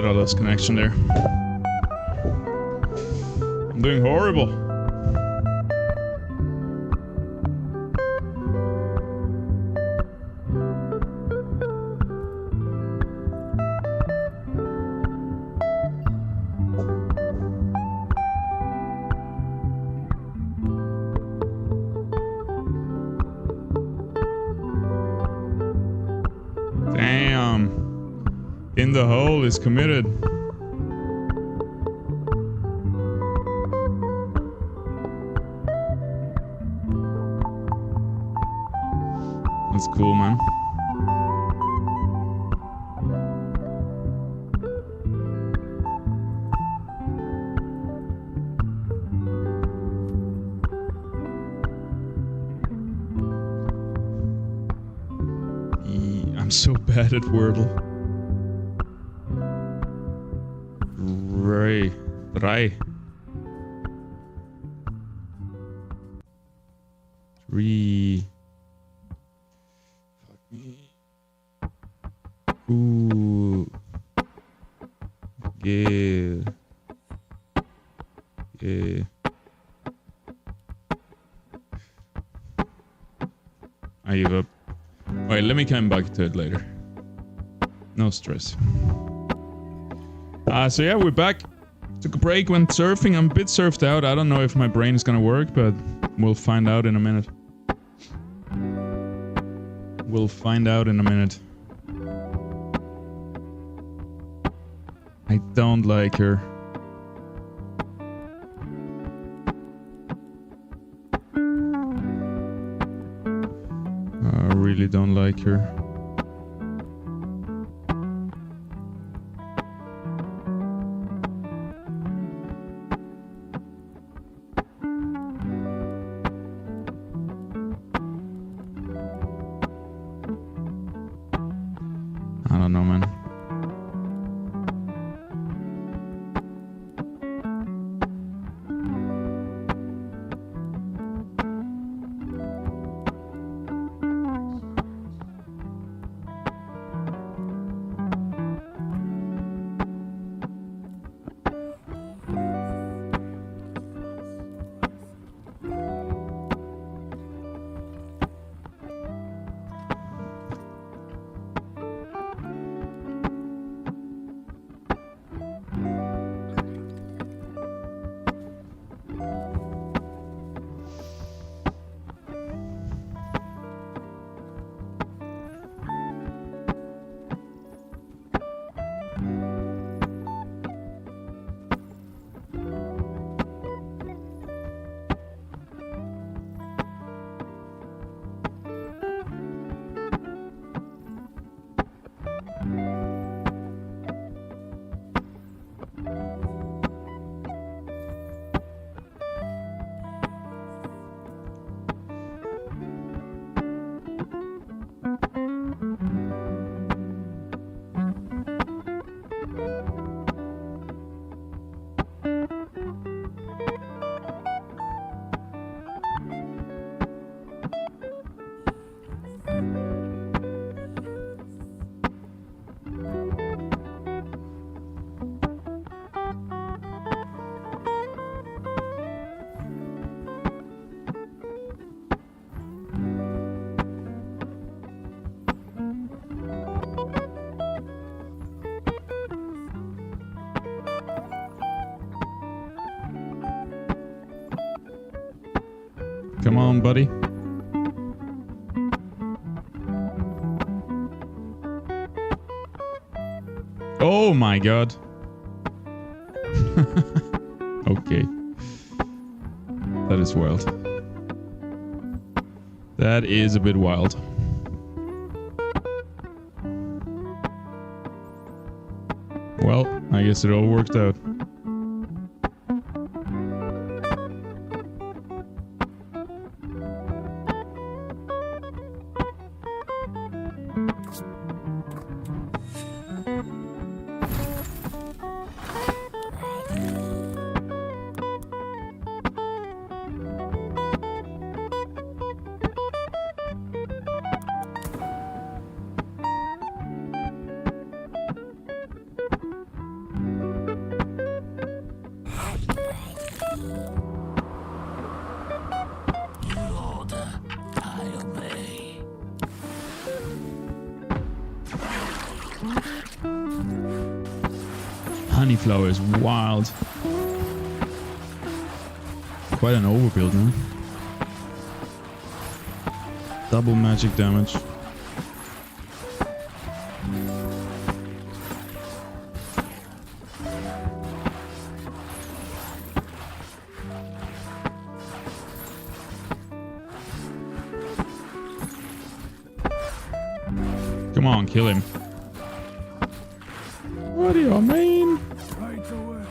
Slightly lost connection there. I'm doing horrible. Damn. In the hole is committed. That's cool, man. I'm so bad at Wordle. Drei. Three. Fuck me. Ooh. Yeah. Yeah. I give up. Alright, let me come back to it later. No stress. So yeah, we're back. Took a break, went surfing. I'm a bit surfed out. I don't know if my brain is gonna work, but we'll find out in a minute. We'll find out in a minute. I don't like her. I really don't like her. I don't know, man. Come on, buddy. Oh my god. Okay. That is wild. That is a bit wild. Well, I guess it all worked out. Honeyflower is wild. Quite an overbuild, man. Double magic damage. Come on, kill him. What do you mean? Right away.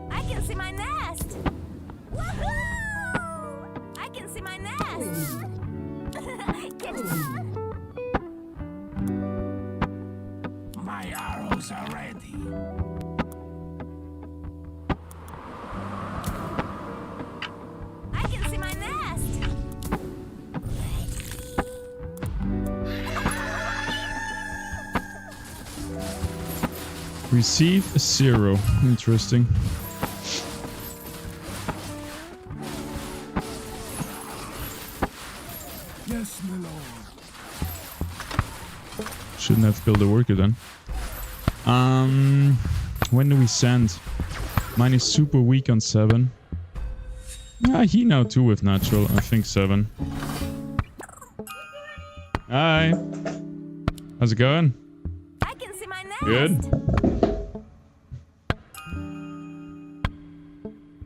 I can see my nest. Woohoo! I can see my nest. Get down. My arrows are ready. I can see my nest. Receive a 0. Interesting. Yes, my lord. Shouldn't have built a worker then. When do we send? Mine is super weak on 7. Ah, he now 2 with natural. I think 7. Hi. How's it going? I can see my nest. Good.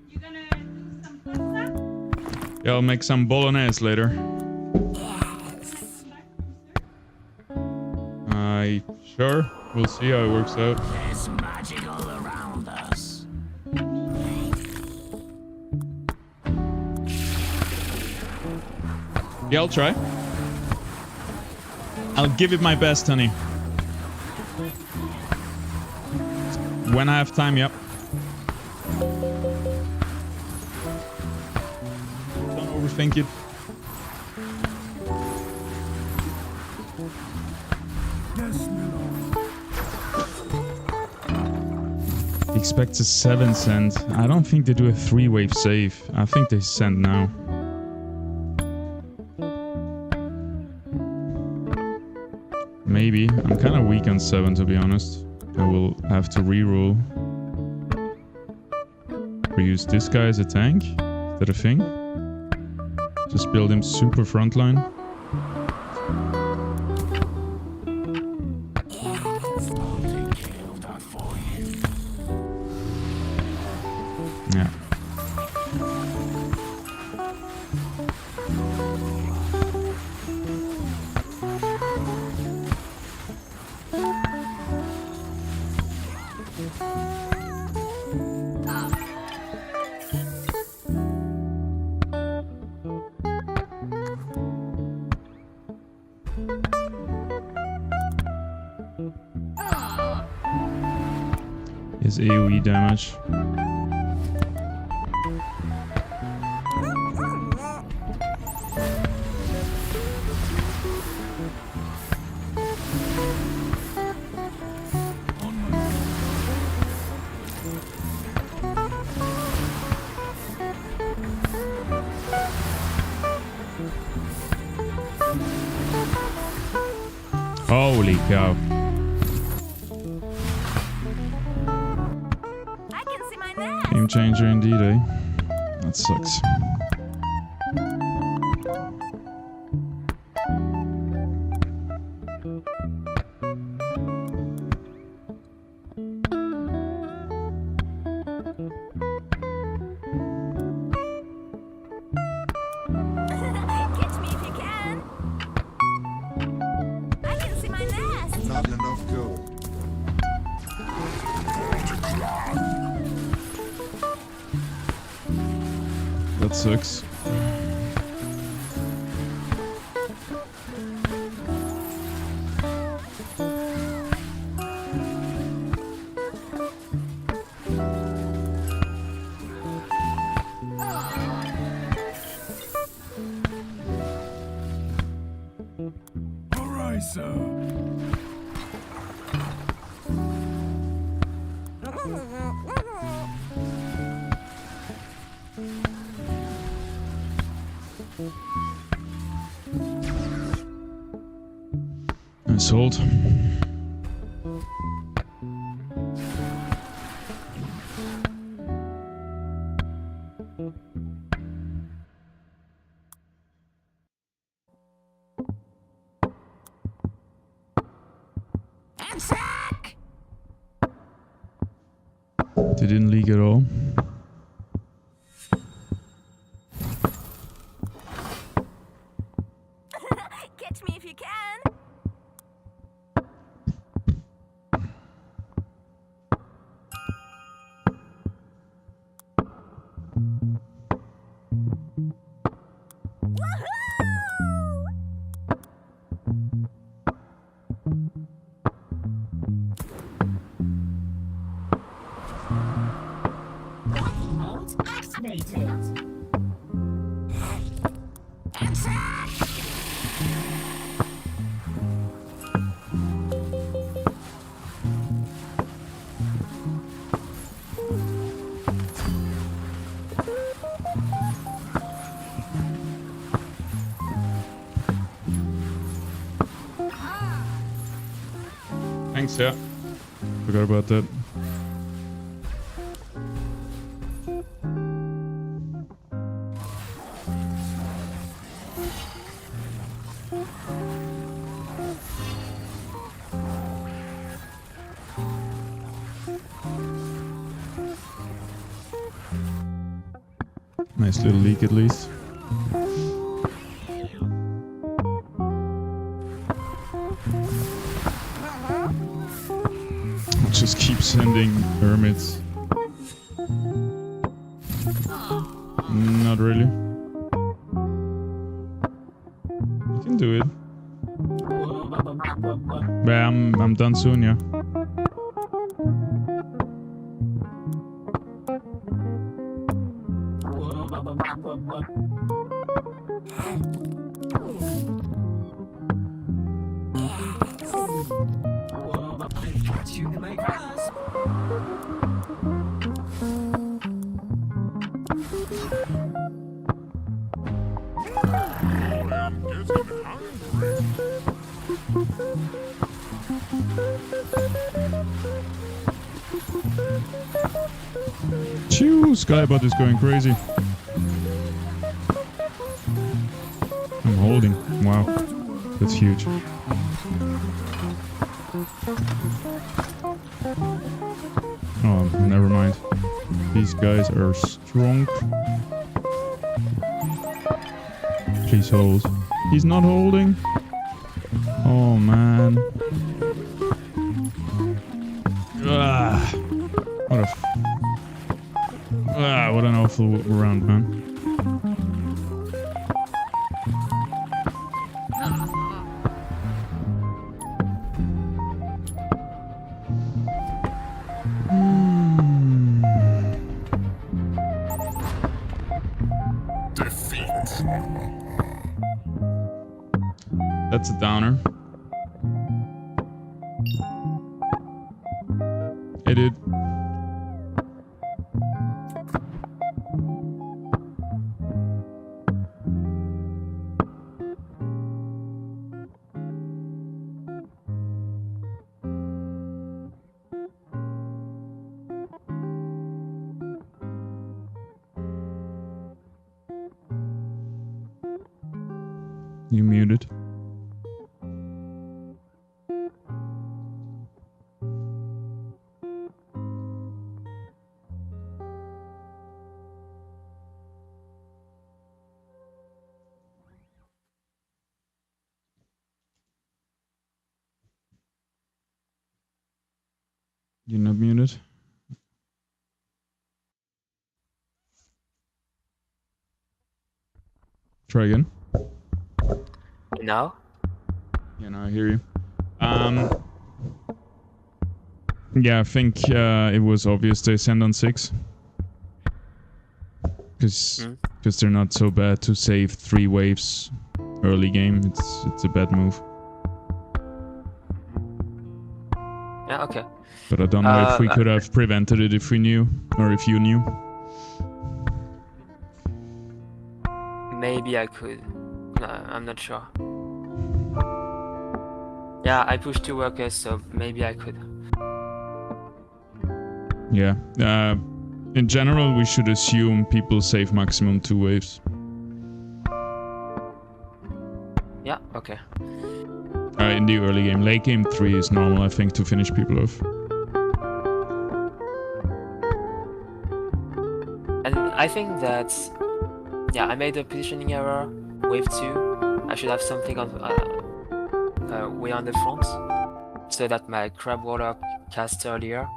You gonna do some pasta? Yeah, I'll make some bolognese later. Sure. We'll see how it works out. There's magic all around us. Yeah, I'll try. I'll give it my best, honey. When I have time, yep. Don't overthink it. Yes, my lord. Expects a 7 send. I don't think they do a 3-wave save. I think they send now. Maybe. I'm kind of weak on 7, to be honest. I will have to reroll. Or use this guy as a tank. Is that a thing? Just build him super frontline. I'll take care of that for you. Yeah. His AoE damage. Holy cow. I can see my nest. Game changer indeed, eh? That sucks. Catch me if you can. I can see my nest. Not enough gold. That sucks. All right, sir. Nice hold. They didn't leak at all. Catch me if you can. Thanks, yeah. Forgot about that. Nice little leak at least. Just keep sending hermits. Not really. You can do it. But I'm done soon, yeah. Phew, Skybot is going crazy. I'm holding. Wow. That's huge. Oh, never mind. These guys are strong. Please hold. He's not holding. Oh, man. What an awful round, man. That's a downer. Hey, dude. You muted. You're not muted. Try again. Now? Yeah, now I hear you. Yeah, I think it was obvious they send on 6. Because they're not so bad to save 3 waves early game. It's a bad move. Yeah, okay. But I don't know if we could have prevented it if we knew, or if you knew. maybe I could. No, I'm not sure. Yeah, I pushed 2 workers, so maybe I could. Yeah. In general, we should assume people save maximum 2 waves. Yeah, okay. In the early game. Late game 3 is normal, I think, to finish people off. And I think that, yeah, I made a positioning error. Wave 2. I should have something on way on the front, so that my crab warlock cast earlier.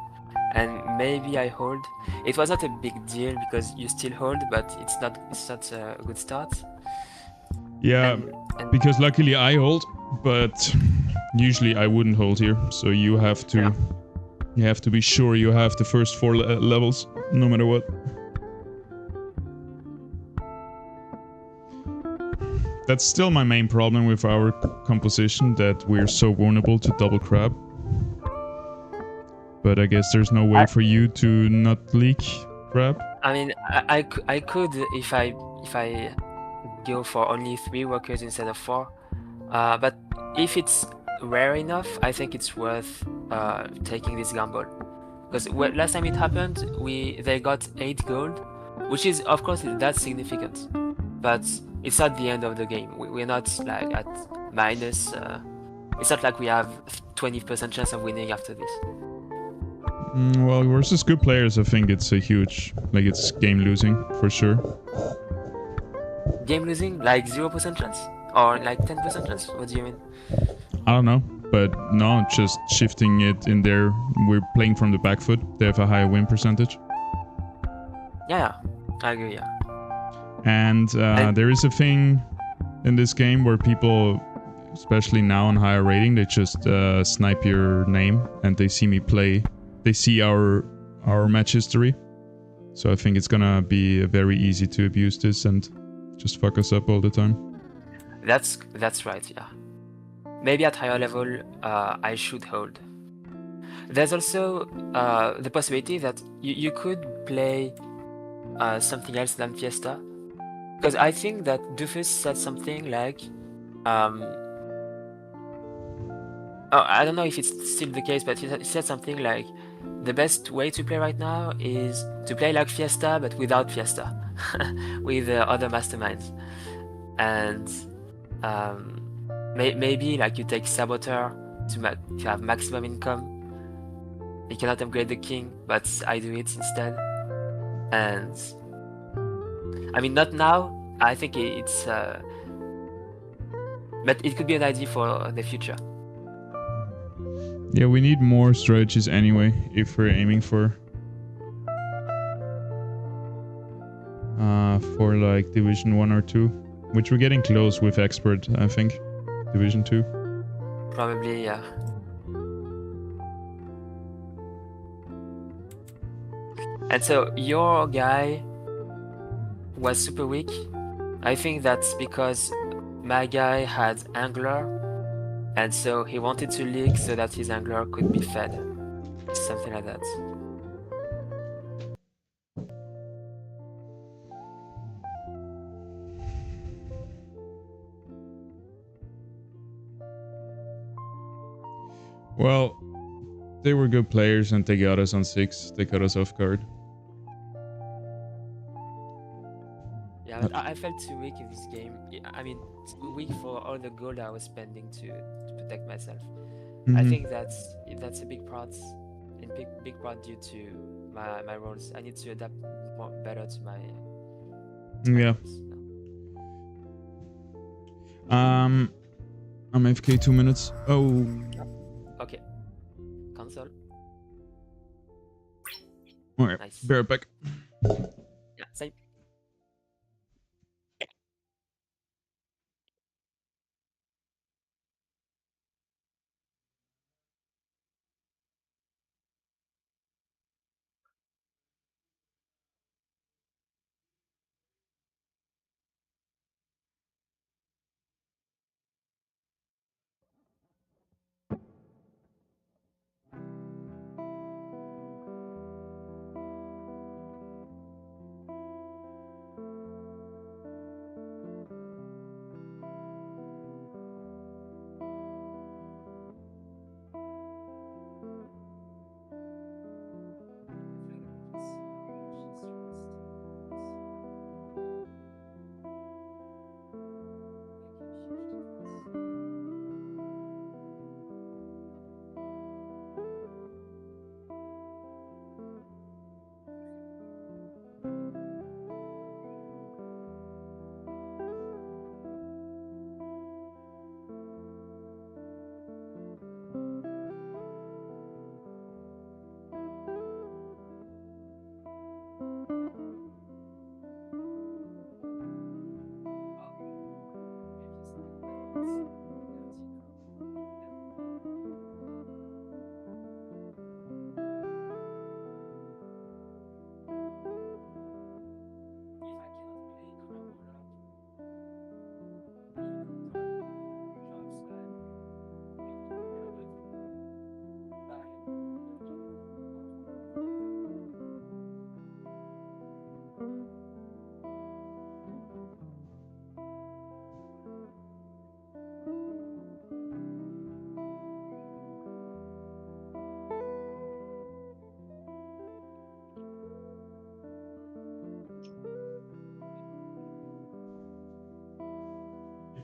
And maybe I hold. It was not a big deal because you still hold, but it's not a good start. Yeah, And because luckily I hold, but usually I wouldn't hold here. So you have to, Yeah. you have to be sure you have the first 4 levels, no matter what. That's still my main problem with our composition, that we're so vulnerable to double crab. But I guess there's no way for you to not leak crab. I mean, I could if I go for only 3 workers instead of 4. But if it's rare enough, I think it's worth taking this gamble. Because last time it happened, they got 8 gold, which is, of course, that's significant. But it's not the end of the game. We're not like at minus. It's not like we have 20% chance of winning after this. Well, versus good players, I think it's a huge, like it's game losing for sure. Game losing, like 0% chance? Or like 10% chance? What do you mean? I don't know, but no, just shifting it in there. We're playing from the back foot. They have a higher win percentage. Yeah, I agree, yeah. And there is a thing in this game where people, especially now on higher rating, they just snipe your name and they see me play. They see our match history. So I think it's gonna be very easy to abuse this and just fuck us up all the time. That's right, yeah. Maybe at higher level, I should hold. There's also the possibility that you could play something else than Fiesta. Because I think that Doofus said something like, I don't know if it's still the case, but he said something like, the best way to play right now is to play like Fiesta, but without Fiesta, with other masterminds. And maybe like you take Saboteur to have maximum income. You cannot upgrade the king, but I do it instead. And I mean, not now. I think it's but it could be an idea for the future. Yeah, we need more strategies anyway if we're aiming for like Division 1 or 2, which we're getting close with Expert, I think. Division 2. Probably, yeah. And so your guy was super weak. I think that's because my guy had Angler, and so he wanted to leak so that his Angler could be fed. Something like that. Well, they were good players and they got us on 6. They cut us off guard. Yeah, but I felt too weak in this game. I mean, weak for all the gold I was spending to protect myself. I think that's a big part, in big part due to my roles. I need to adapt better to my. Yeah. roles. I'm AFK 2 minutes. Oh. Okay. Cancel. Alright, Nice. be right back. Yeah, same.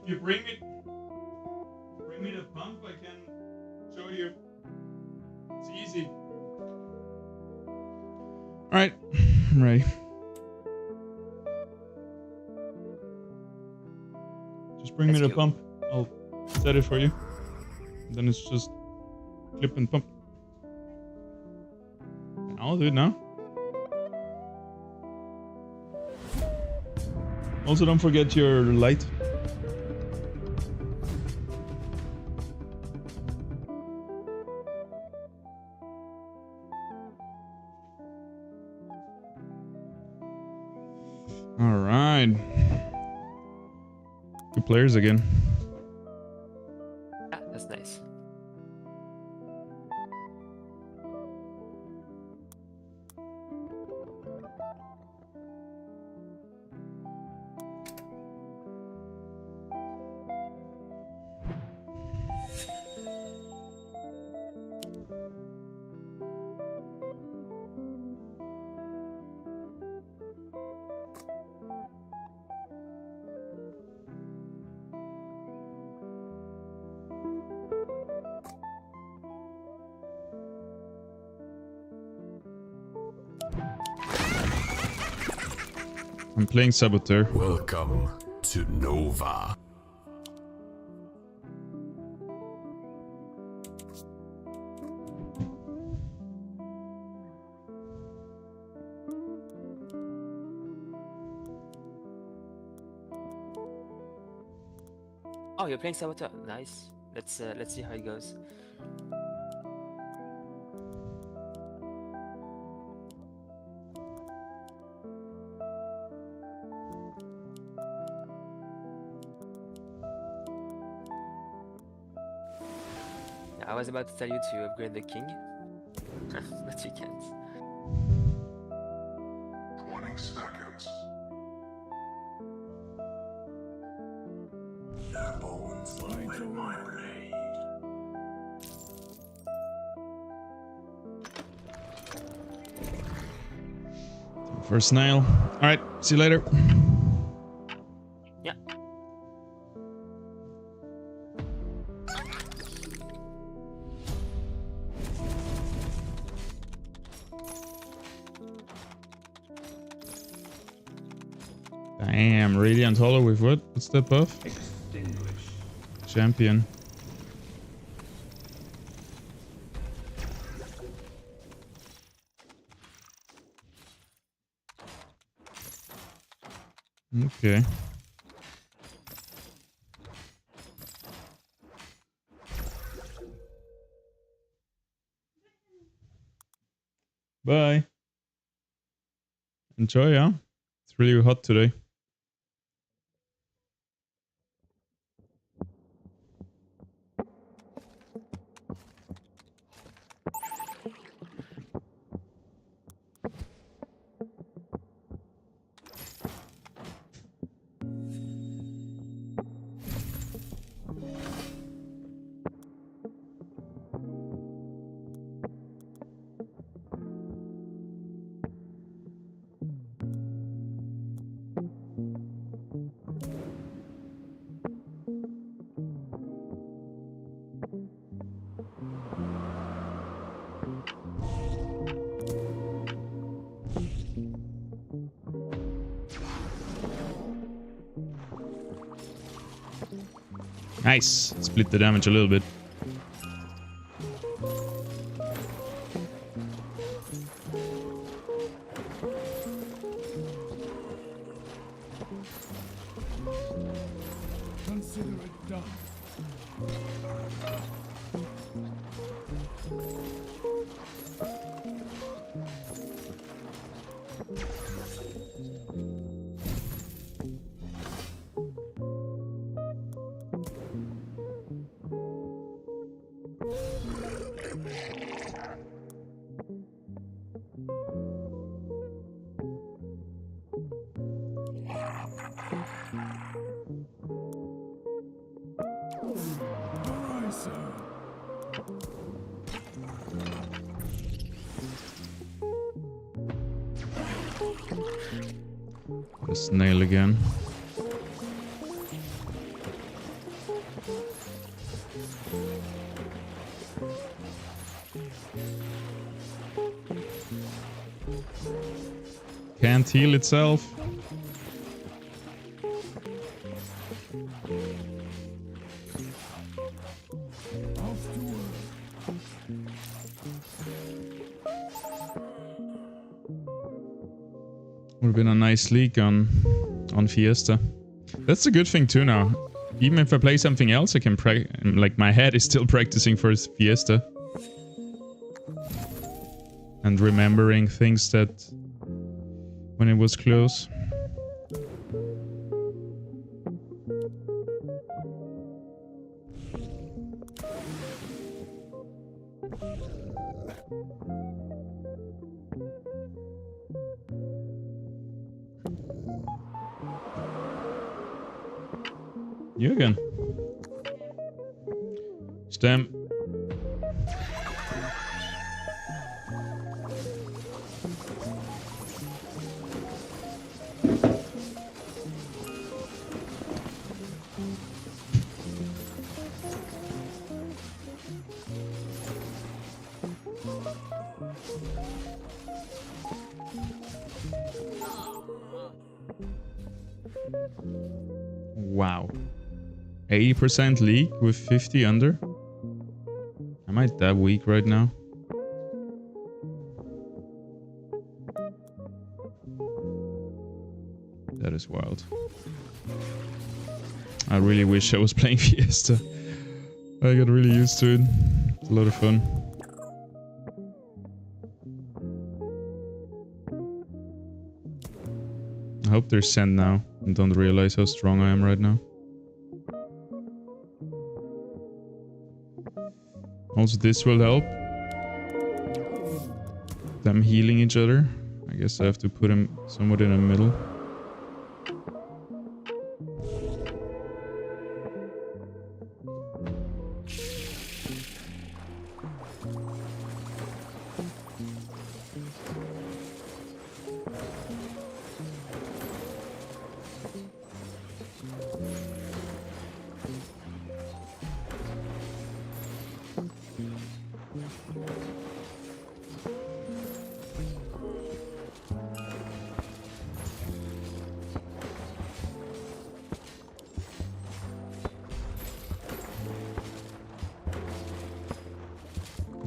you bring me the pump, I can show you. It's easy. All right, I'm ready. Just bring me the pump. I'll set it for you. And then it's just clip and pump. I'll do it now. Also, don't forget your light. All right. Good players again. Ah, that's nice. I'm playing Saboteur. Welcome to Nova. Oh, you're playing Saboteur. Nice. Let's see how it goes. I was about to tell you to upgrade the king, but you can't. 20 seconds. Apple with my blade. First nail. All right, see you later. Yeah. Damn, Radiant Hollow with what? What's that buff? Champion. Okay. Bye. Enjoy, yeah? It's really hot today. Nice. Split the damage a little bit. Consider it done. The snail again. can't heal itself. Would have been a nice leak on Fiesta. That's a good thing too now. Even if I play something else, I can like my head is still practicing for Fiesta. And remembering things that when it was close. You again. Stem. Wow. 80% leak with 50 under? Am I that weak right now? That is wild. I really wish I was playing Fiesta. I got really used to it. It's a lot of fun. I hope they're sent now and don't realize how strong I am right now. Also, this will help. Them healing each other. I guess I have to put him somewhat in the middle.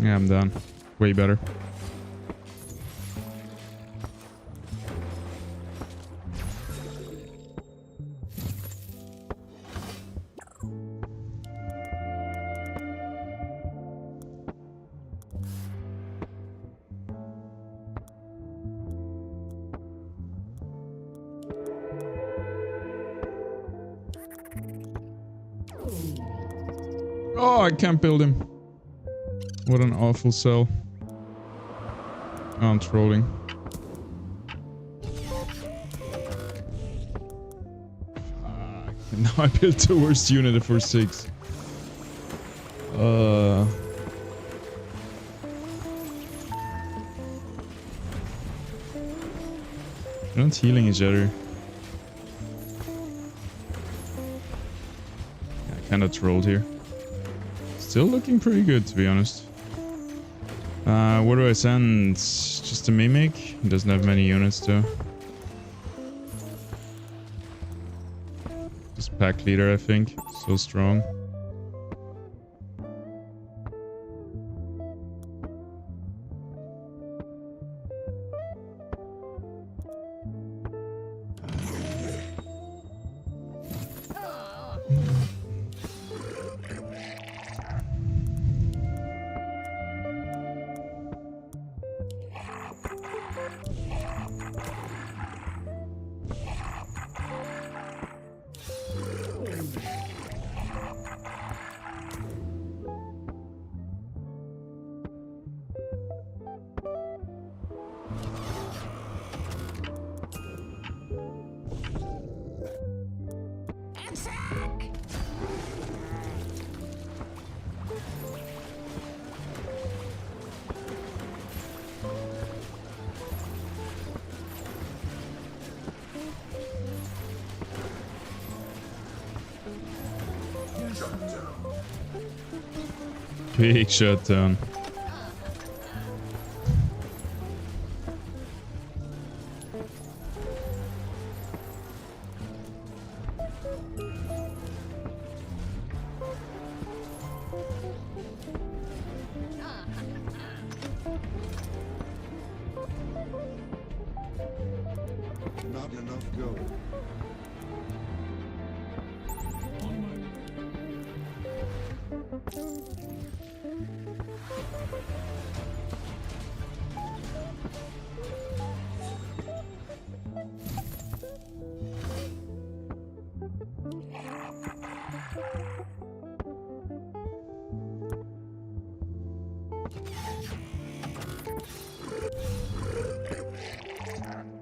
Yeah, I'm done. Way better. Oh, I can't build him. What an awful cell. Oh, I'm trolling. Now I built the worst unit for 6. They're not healing each other. Yeah, I kinda trolled here. Still looking pretty good, to be honest. Where do I send? Just a Mimic? He doesn't have many units though. Just pack leader, I think. So strong. Big shutdown. go.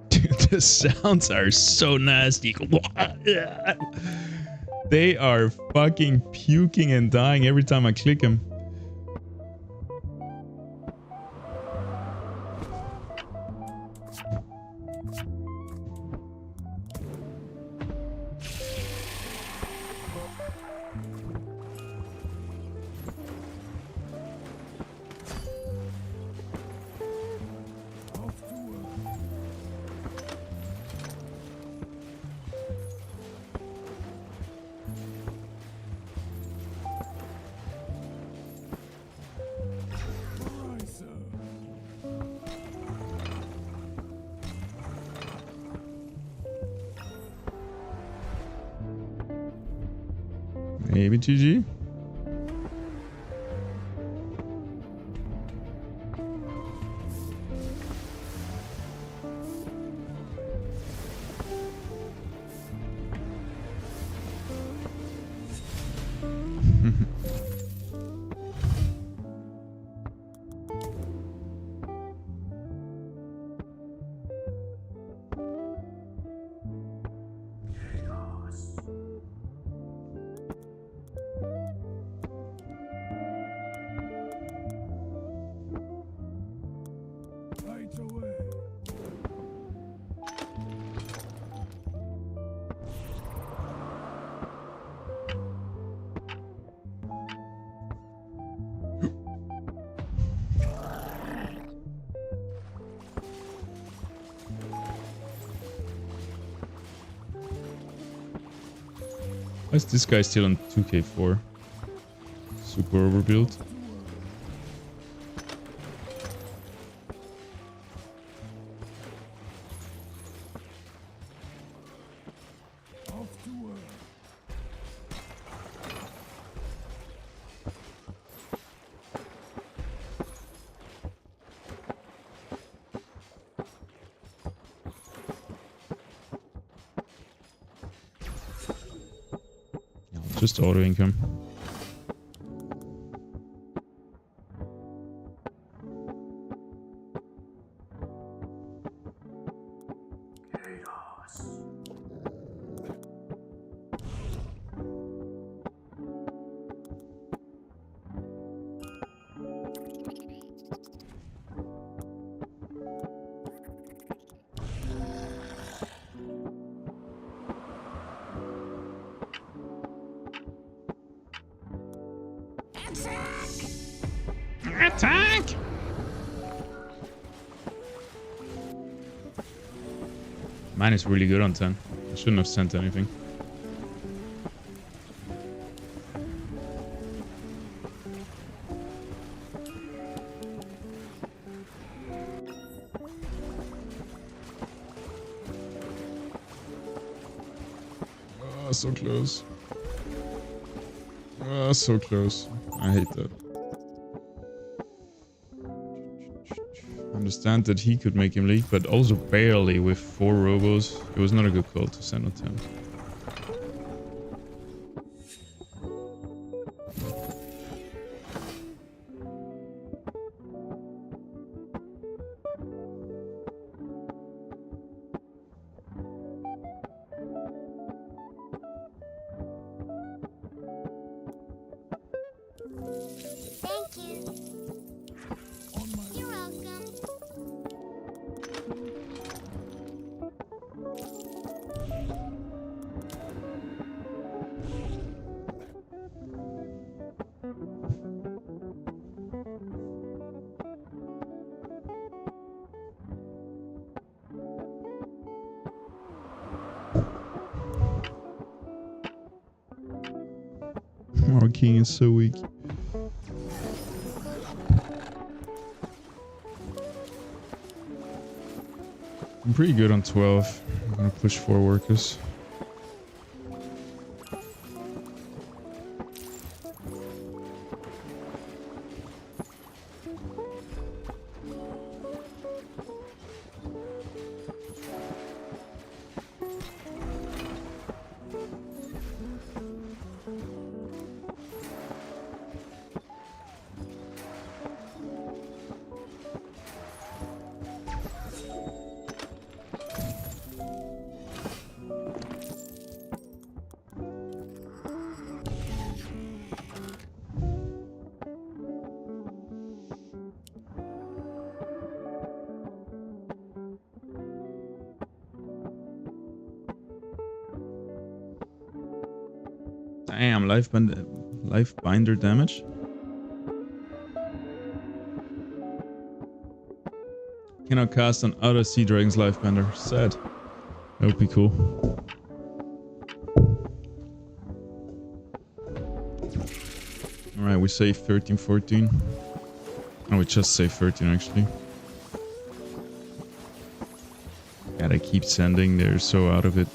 Dude, the sounds are so nasty. They are fucking puking and dying every time I click them. Maybe GG. Right away. Why is this guy still on 2k4? Super overbuilt. Off to work. Just auto income. Attack! Mine is really good on 10. I shouldn't have sent anything. Oh, so close. Oh, so close. I hate that. Understand that he could make him leak, but also barely with 4 robos. It was not a good call to send on 10. Thank you. You're welcome. Our king is so weak. I'm pretty good on 12. I'm gonna push 4 workers. Damn, life binder damage. Cannot cast on other sea dragon's life bender. Sad. That would be cool. Alright, we save 13, 14. Oh, we just save 13 actually. Yeah, they keep sending. They're so out of it.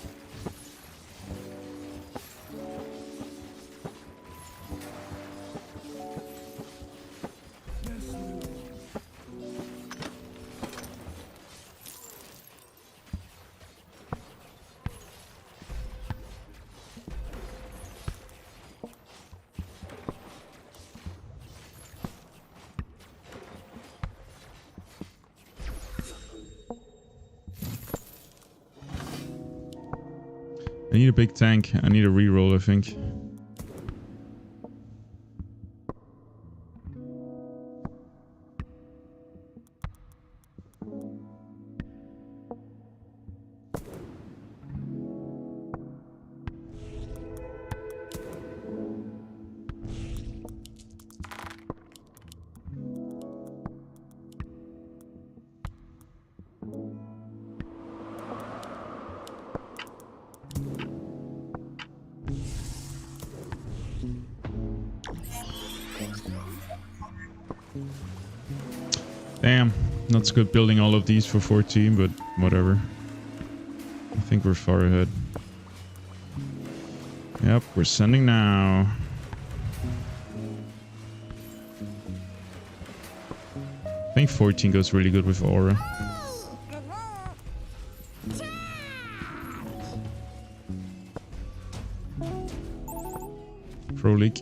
I need a big tank. I need a reroll, I think. Damn, not so good building all of these for 14, but whatever. I think we're far ahead. Yep, we're sending now. I think 14 goes really good with Aura. Pro League.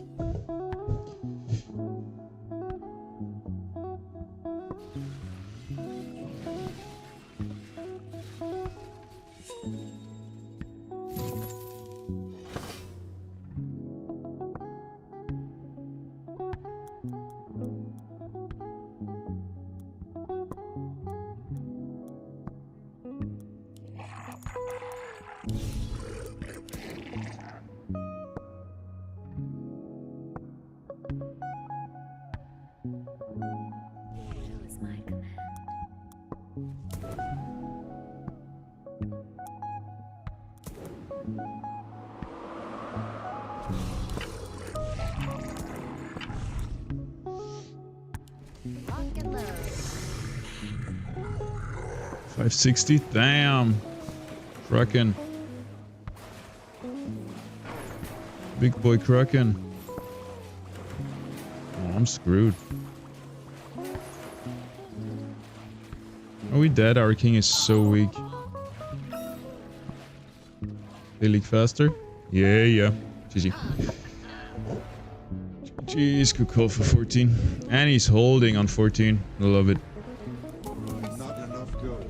Lock and load. 560, damn. Kraken. Big boy Kraken. Oh, I'm screwed. Are we dead? Our king is so weak. They leak faster? Yeah. GG. Jeez, good call for 14. And he's holding on 14. I love it. Not enough gold.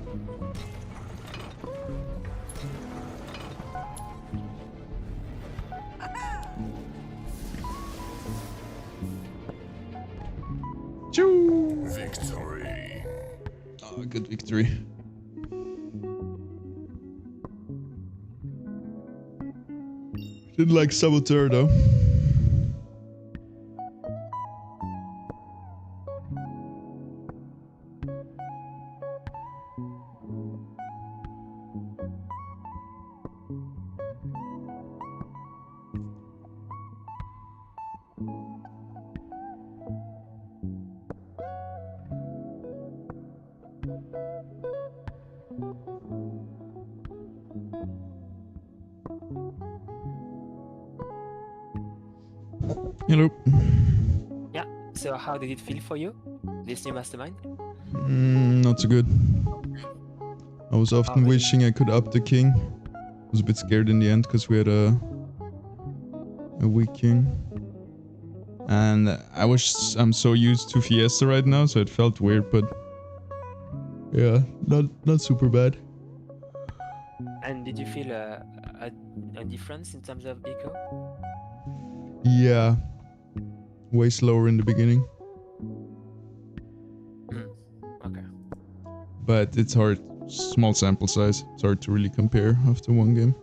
Choo! Victory. Oh, good victory. Didn't like Saboteur though. Hello. Yeah. So how did it feel for you, this new mastermind? Not so good. I was often really? wishing I could up the king. I was a bit scared in the end because we had a weak king. And I'm so used to Fiesta right now, so it felt weird, but yeah, not super bad. And did you feel a difference in terms of eco? Yeah, way slower in the beginning, Okay. but it's hard. Small sample size. It's hard to really compare after one game.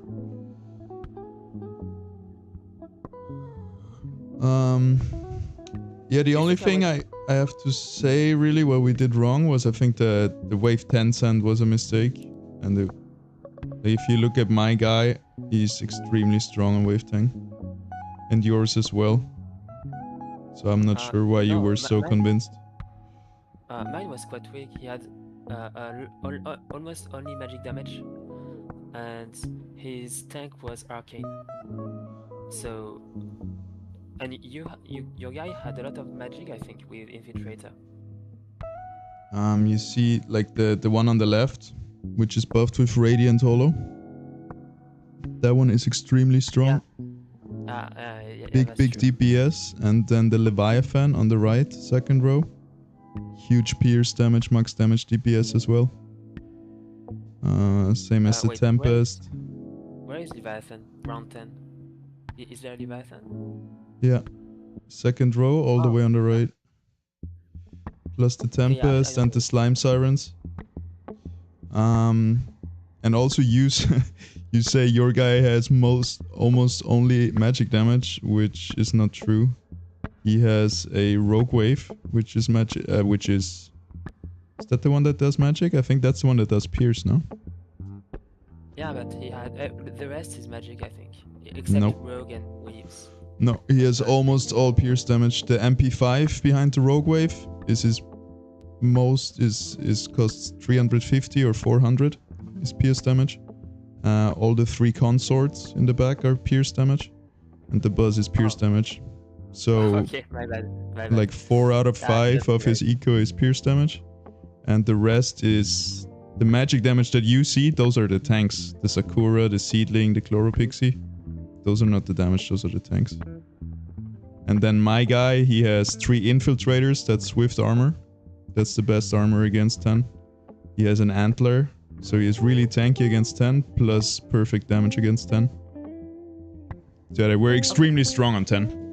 Yeah, the only thing I have to say really what we did wrong was I think the wave 10 send was a mistake. And if you look at my guy, he's extremely strong on wave 10. And yours as well. So I'm not sure why you no, were so convinced. Mine was quite weak. He had almost only magic damage, and his tank was arcane. So, and your guy had a lot of magic, I think, with Infiltrator. You see like the one on the left, which is buffed with Radiant Hollow. That one is extremely strong. Yeah, Big that's true. DPS, and then the Leviathan on the right, second row. Huge pierce damage, max damage DPS as well. Same as the Wait, Tempest. Where is Leviathan? Round 10. Is there Leviathan? Yeah. Second row, all the way on the right. Plus the Tempest and the Slime Sirens. And also you say your guy has almost only magic damage, which is not true. He has a Rogue Wave, which is magic. Is that the one that does magic? I think that's the one that does pierce, no? Yeah, but he had the rest is magic, I think, except Nope. Rogue and Waves. No, he has almost all pierce damage. The MP5 behind the Rogue Wave is his most costs 350 or 400 is pierce damage. All the 3 consorts in the back are pierce damage, and the Buzz is pierce damage. So Okay, my bad. like 4 out of 5 that's of his eco is pierce damage, and the rest is the magic damage that you see. Those are the tanks: the Sakura, the Seedling, the Chloropixie. Those are not the damage; those are the tanks. And then my guy, he has 3 infiltrators. That's Swift armor. That's the best armor against 10. He has an Antler, so he is really tanky against 10, plus perfect damage against 10. So we're extremely strong on 10.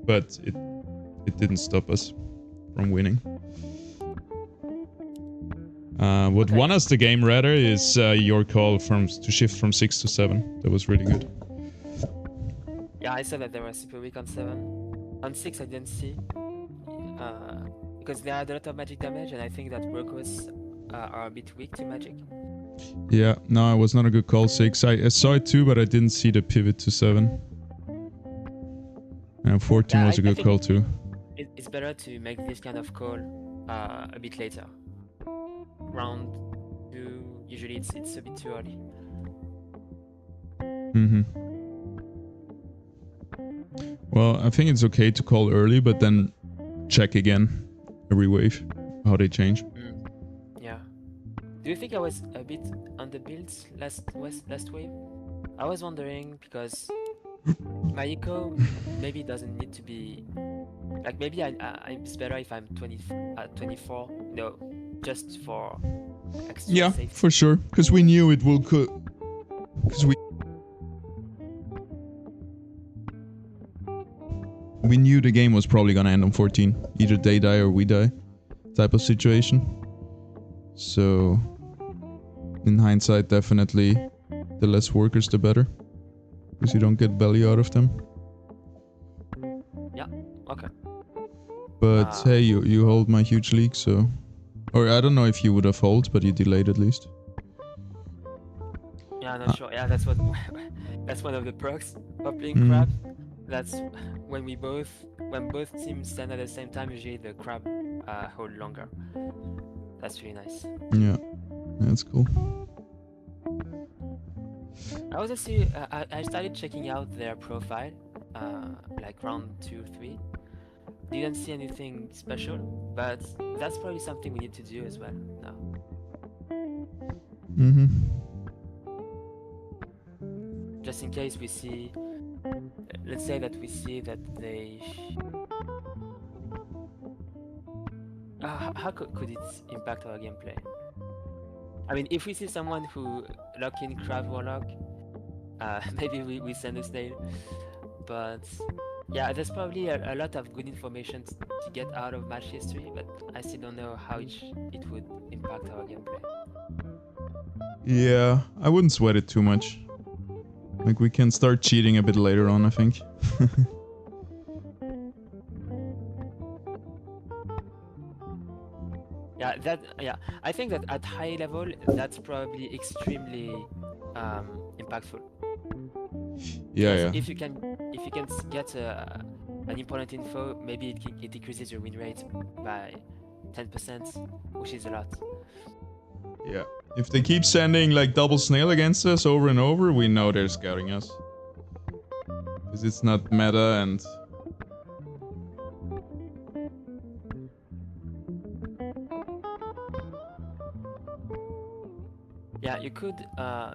But it didn't stop us from winning. What won us the game rather is your call to shift from 6 to 7. That was really good. Yeah, I saw that they were super weak on 7. On 6 I didn't see. Because they had a lot of magic damage, and I think that Rokos are a bit weak to magic. Yeah, no, it was not a good call 6. I saw it too, but I didn't see the pivot to 7. And 14 was a good call too. It's better to make this kind of call a bit later. Round 2, usually it's a bit too early. Well, I think it's okay to call early, but then check again every wave how they change. Yeah. Do you think I was a bit underbuilt last wave? I was wondering because my eco maybe doesn't need to be like, maybe it's better if I'm 24. No, just for extra safety. For sure, because we knew it will because we knew the game was probably gonna end on 14. Either they die or we die type of situation. So in hindsight, definitely the less workers the better, because you don't get value out of them. Yeah, okay. But hey, you hold my huge league, so... Or I don't know if you would have hold, but you delayed at least. Yeah, I'm not sure. Yeah, that's that's one of the perks of playing crab. That's when both teams stand at the same time, usually the crab hold longer. That's really nice. Yeah, that's cool. I was also I started checking out their profile, like round 2, 3. Didn't see anything special, but that's probably something we need to do as well now. Mm-hmm. Just in case we see, let's say that we see that they. How could it impact our gameplay? I mean, if we see someone who lock in Craft Warlock, maybe we send a snail. But yeah, there's probably a lot of good information to get out of match history, but I still don't know how it would impact our gameplay. Yeah, I wouldn't sweat it too much. Like, we can start cheating a bit later on, I think. Yeah, I think that at high level, that's probably extremely impactful. Yeah. If you can get an important info, maybe it decreases your win rate by 10%, which is a lot. Yeah. If they keep sending like double snail against us over and over, we know they're scouting us. Because it's not meta and... Yeah, you could.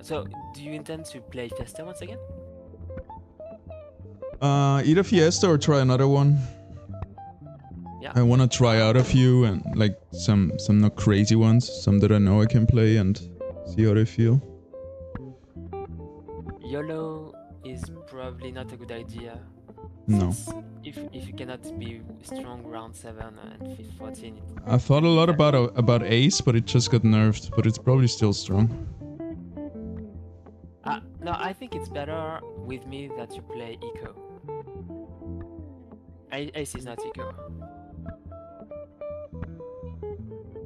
So, do you intend to play Fiesta once again? Either Fiesta or try another one. Yeah. I want to try out a few and like some not crazy ones, some that I know I can play and see how they feel. YOLO is probably not a good idea. No. Since if you cannot be strong round 7 and 14. I thought a lot about Ace, but it just got nerfed, but it's probably still strong. No, I think it's better with me that you play Eco. Ace is not Eco.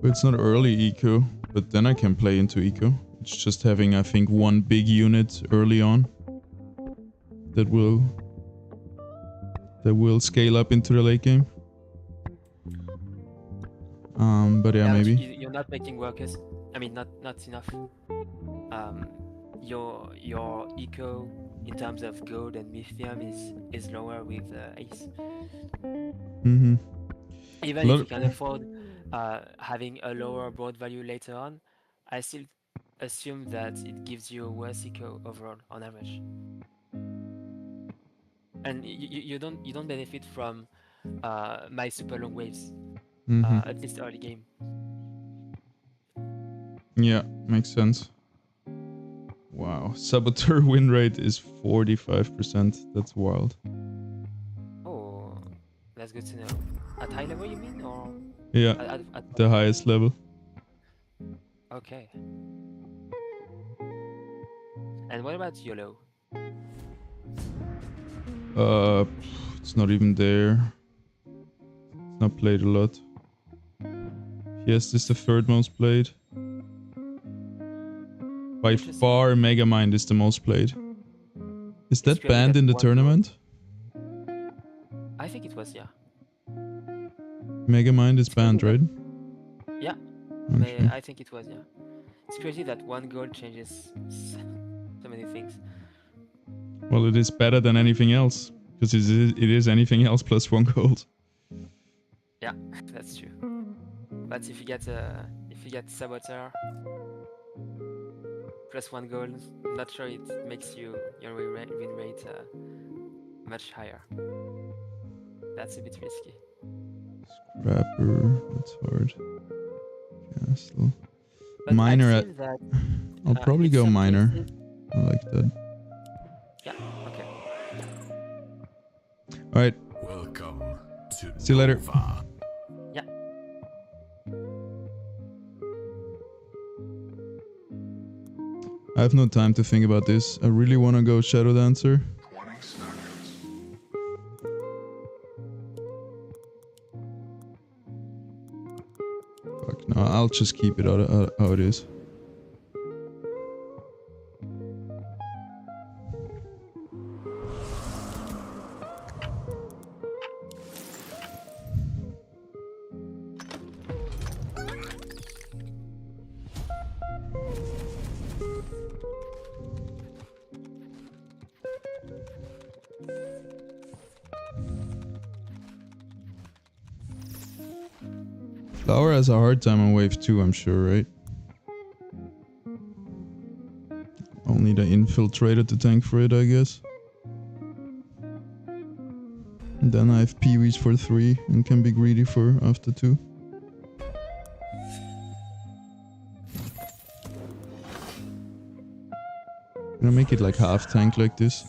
But it's not early eco, but then I can play into eco. It's just having, I think, one big unit early on that will scale up into the late game. But yeah, maybe. You're not making workers. I mean, not enough. Your eco in terms of gold and lithium is lower with Ace. Mm-hmm. Even if you can afford having a lower broad value later on, I still assume that it gives you a worse eco overall on average. And you don't benefit from my super long waves, at least early game. Yeah, makes sense. Wow, Saboteur win rate is 45%. That's wild. Oh, that's good to know. At high level, you mean, or? Yeah, At the highest level. Okay. And what about YOLO? It's not even there. It's not played a lot. Yes, this is the third most played. By far, Megamind is the most played. Is that banned in the tournament? I think it was, yeah. Megamind is banned, right? Yeah, Okay. I think it was, yeah. It's crazy that one goal changes so many things. Well, it is better than anything else. Because it is anything else plus 1 gold. Yeah, that's true. But if you get Saboteur plus 1 goal, I'm not sure it makes your win rate much higher. That's a bit risky. Scrapper, that's hard. Castle. But Miner I've at... seen that, I'll probably in go some miner. cases- I like that. Yeah, okay. Alright, Welcome to see you later. Nova. Yeah. I have no time to think about this. I really want to go Shadow Dancer. Fuck, no, I'll just keep it how it is. Flower has a hard time on wave 2, I'm sure, right? Only the infiltrated the tank for it, I guess. And then I have Peewees for 3 and can be greedy for after 2. I'm gonna make it like half tank like this.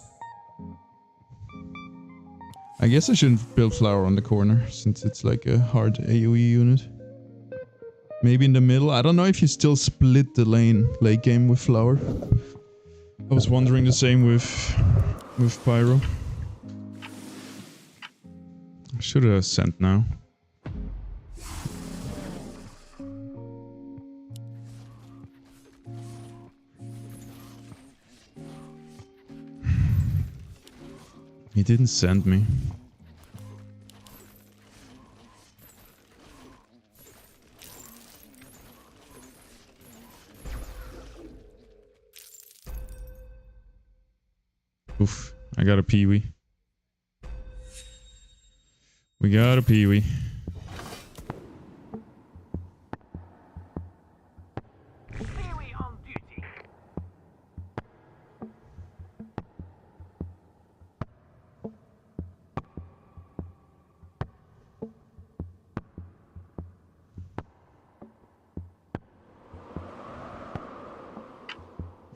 I guess I shouldn't build Flower on the corner since it's like a hard AoE unit. Maybe in the middle. I don't know if you still split the late game with Flower. I was wondering the same with Pyro. I should have sent now. He didn't send me. Oof, I got a Peewee. We got a Peewee.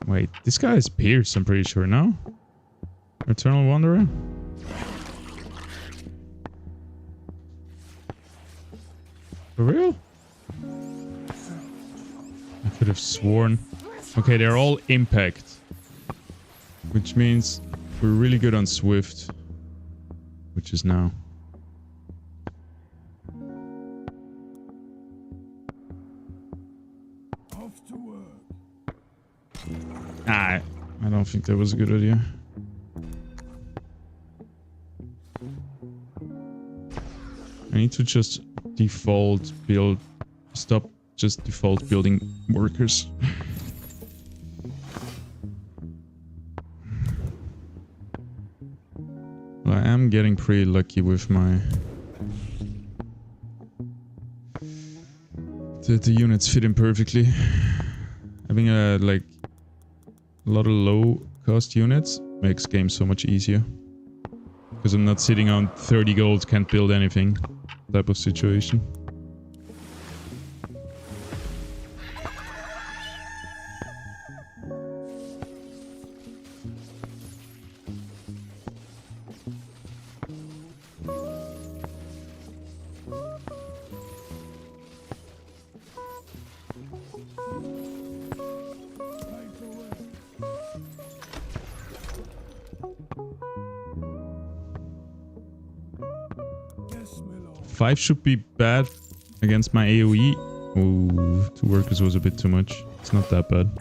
Wait, this guy is Pierce, I'm pretty sure, no? Eternal Wanderer? For real? I could have sworn. Okay, they're all impact. Which means we're really good on Swift. Which is now. Off to work. Ah, I don't think that was a good idea. I need to just default build. Stop just default building workers. Well, I am getting pretty lucky with my... The units fit in perfectly. Having a lot of low cost units makes games so much easier. Because I'm not sitting on 30 gold, can't build anything type of situation. Five should be bad against my AoE. Ooh, 2 workers was a bit too much. It's not that bad.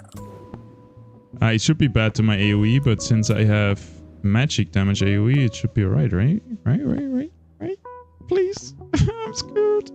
It should be bad to my AoE, but since I have magic damage AoE, it should be alright, right? Right? Please. I'm scared.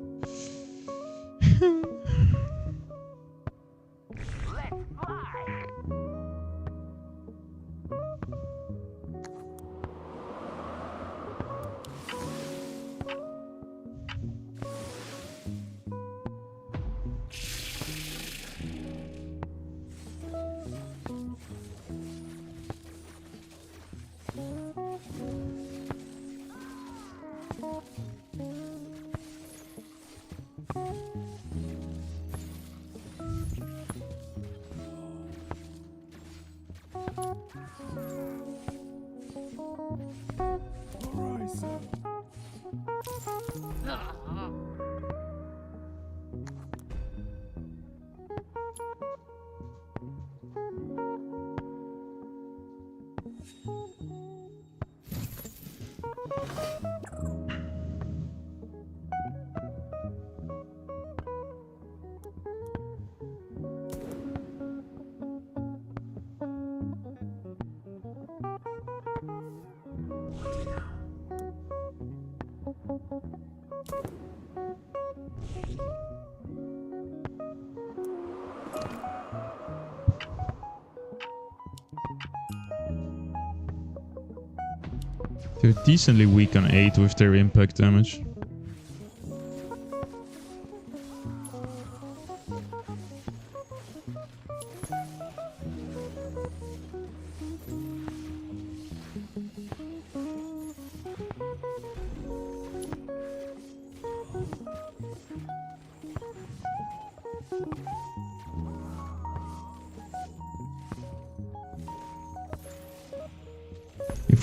They're decently weak on 8 with their impact damage.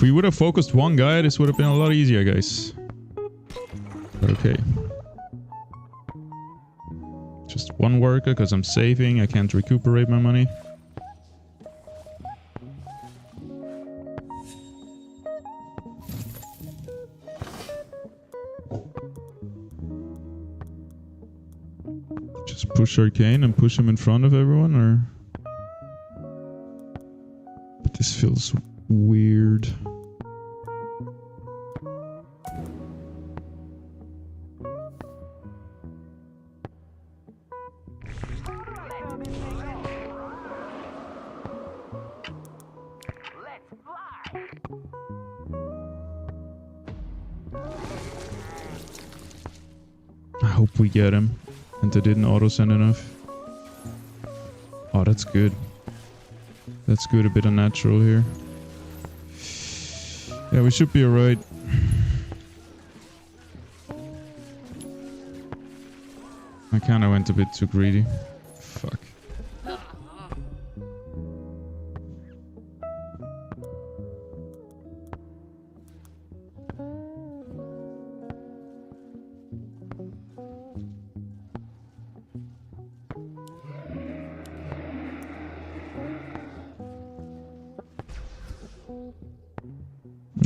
we would have focused one guy, this would have been a lot easier, guys. But okay. Just one worker, because I'm saving. I can't recuperate my money. Just push Arcane and push him in front of everyone, or... But this feels weird. I hope we get him. And they didn't auto-send enough. Oh, that's good. That's good, a bit unnatural here. Yeah, we should be alright. I kinda went a bit too greedy. Fuck.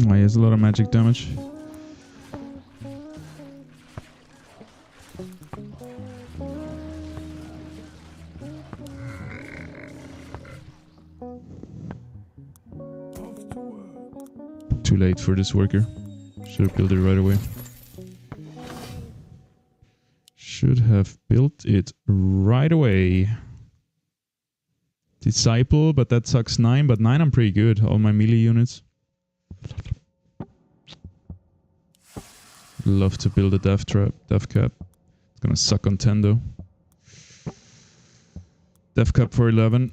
Oh, he has a lot of magic damage. Off to work. Too late for this worker. Should have built it right away. Should have built it right away. Disciple, but that sucks 9. But 9 I'm pretty good. All my melee units. Love to build a death trap, death cap. It's gonna suck on 10 though. Death cap for 11.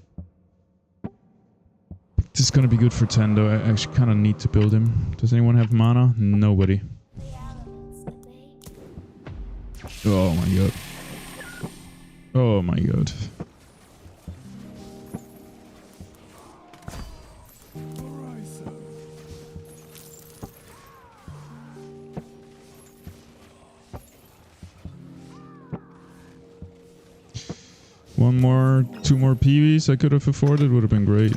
This is gonna be good for 10 though. I actually kind of need to build him. Does anyone have mana? Nobody. Oh my god. Oh my god. Aye, sir. One more, 2 more PVs I could have afforded would have been great.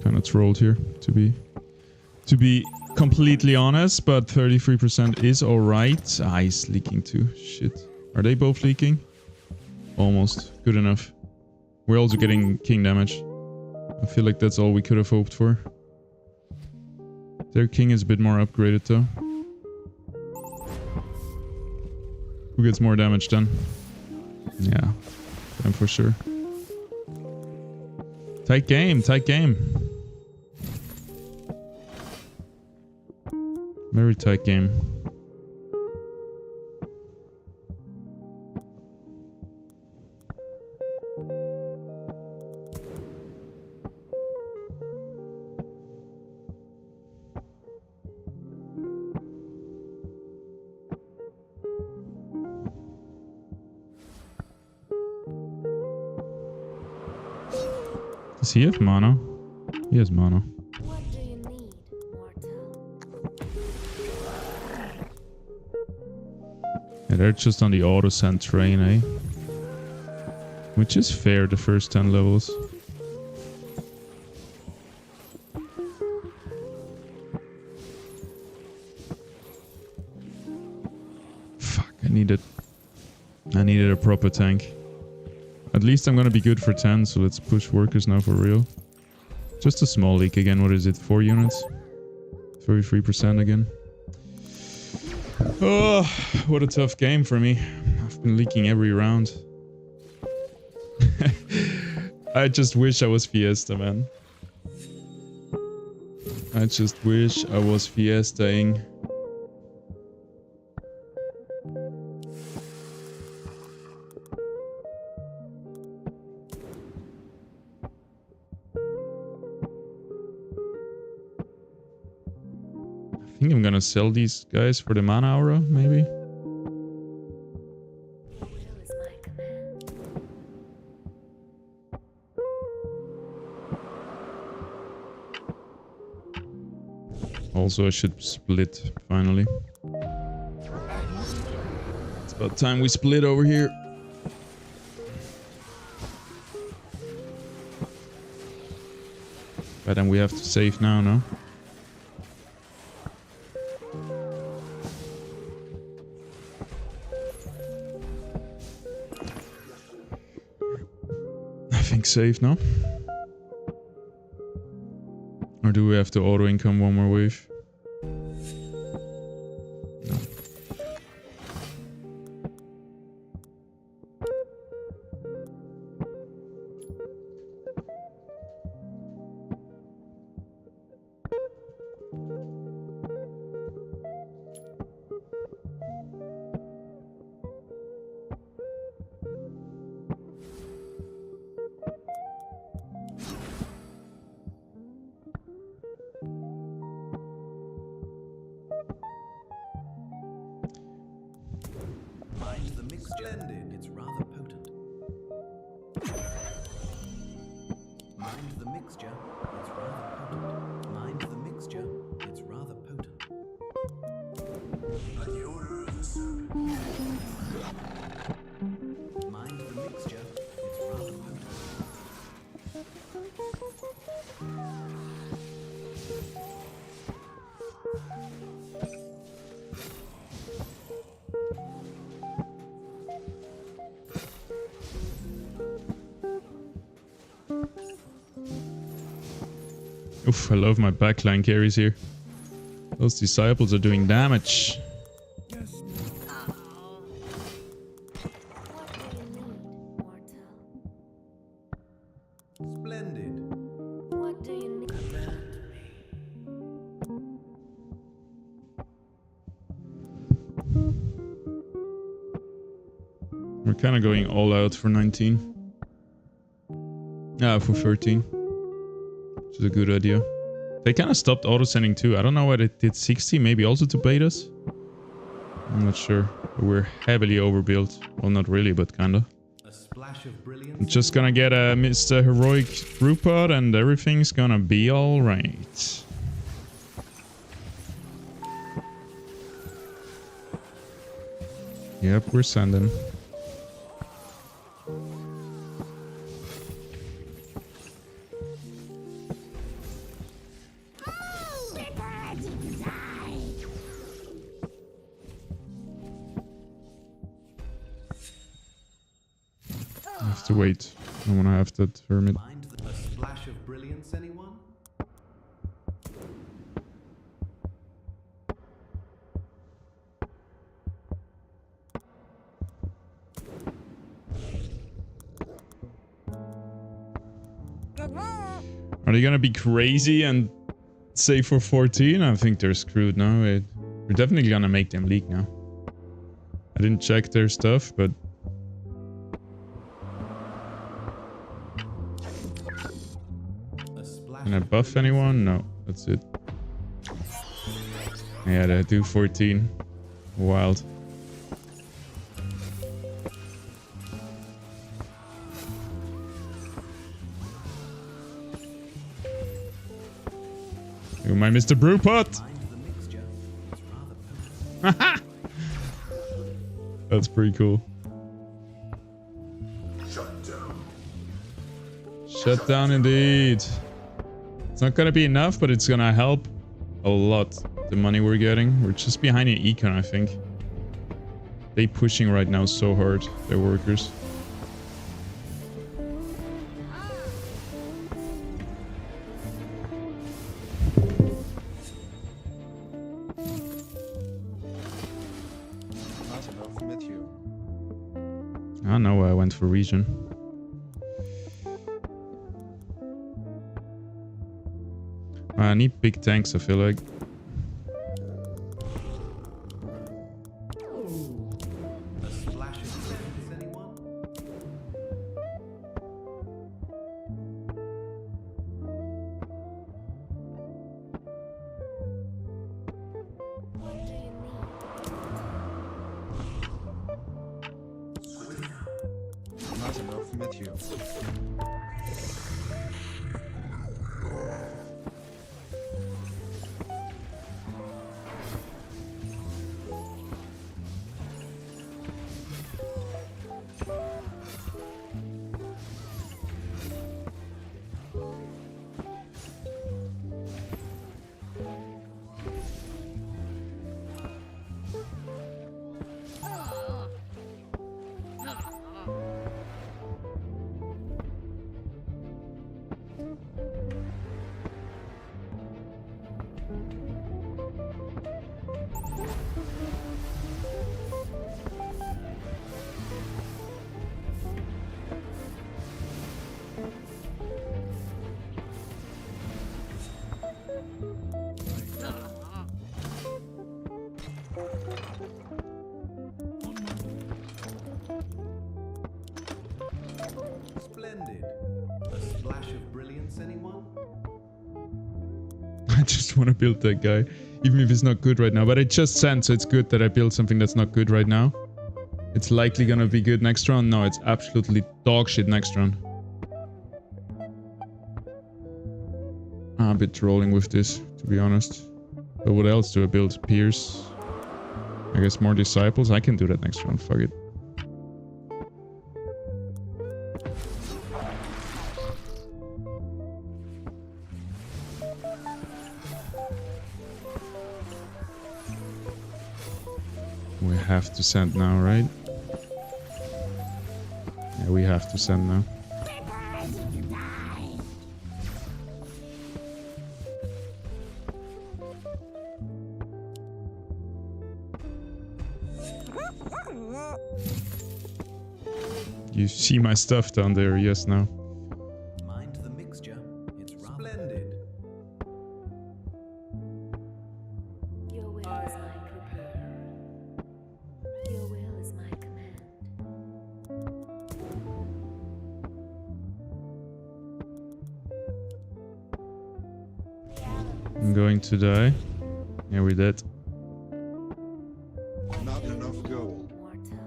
Kind of trolled here, to be completely honest, but 33% is alright. Ah, he's leaking too. Shit. Are they both leaking? Almost. Good enough. We're also getting king damage. I feel like that's all we could have hoped for. Their king is a bit more upgraded though. Who gets more damage then? Yeah, them for sure. Tight game, tight game. Very tight game. Does he have mana? He has mana. What do you need, mortal? Yeah, they're just on the auto-send train, eh? Which is fair, the first 10 levels. Fuck, I needed a proper tank. At least I'm gonna be good for 10, so let's push workers now for real. Just a small leak again, what is it, 4 units? 33% again. Oh, what a tough game for me. I've been leaking every round. I just wish I was Fiesta, man. I just wish I was Fiestaing. I think I'm gonna sell these guys for the mana aura, maybe. Will is my command. Also, I should split finally. It's about time we split over here. But then we have to save now, no? I think save now. Or do we have to auto income one more wave? No. Mind the mix blended. It's rather potent. Mind the mixture. It's rather potent. Mind the mixture. It's rather potent. By the order of the serpent. Mind the mixture. It's rather potent. Oof, I love my backline carries here. Those disciples are doing damage. Yes. Oh. What do you need, mortal? Splendid. What do you need? We're kind of going all out for 19. For 13. Which is a good idea. They kind of stopped auto-sending too. I don't know why they did 60, maybe also to bait us. I'm not sure. We're heavily overbuilt. Well, not really, but kinda. A splash of I'm brilliance. just gonna get a Mr. Heroic Brewpot and everything's gonna be alright. Yep, we're sending. I have to wait. I wanna have that hermit. Mind a splash of brilliance, anyone? Are they gonna be crazy and save for 14? I think they're screwed now. We're definitely gonna make them leak now. I didn't check their stuff, but... A splash Can I of buff anyone? No, that's it. Yeah, they do 14. Wild. You my Mr. Brewpot! Mind the mixture. It's rather potent. That's pretty cool. Shut down. Shut down indeed. It's not gonna be enough, but it's gonna help a lot. The money we're getting. We're just behind in econ, I think. They pushing right now so hard, their workers. I know why I went for region. I need big tanks, I feel like. A splash of brilliance, anyone? What do you need? Not enough Matthew. just want to build that guy, even if it's not good right now. But I just sent, so it's good that I build something that's not good right now. It's likely gonna be good next round. No, it's absolutely dog shit next round. I'm a bit trolling with this, to be honest. But what else do I build? Pierce? I guess more disciples? I can do that next round, fuck it. We have to send now, right? Yeah, we have to send now. You see my stuff down there, yes, now. Mind the mixture. It's splendid. Your will is my command. Your will is my command. I'm going to die. Yeah, we're dead. Not enough gold. Mortal.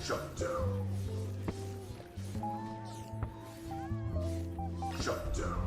Shut down. Shut down.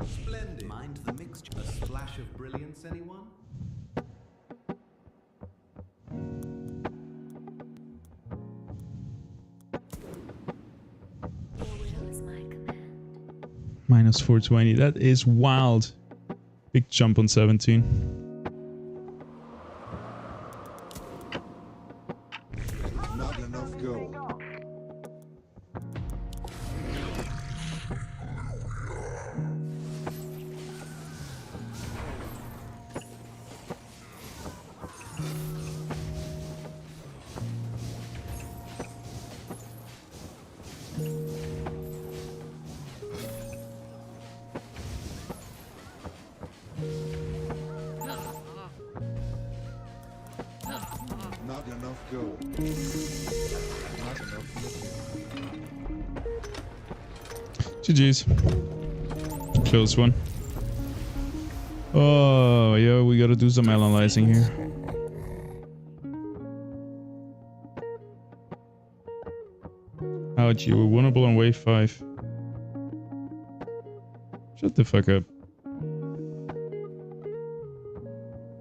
Splendid. Mind the mixture. A splash of brilliance, anyone? Your will is my command. Minus 420. That is wild. Big jump on 17. Not enough gold. Not enough gold. Not enough lithium. GG's. Close one. Oh, yeah, we gotta do some analyzing here. Ouch, you were vulnerable on wave 5. Shut the fuck up.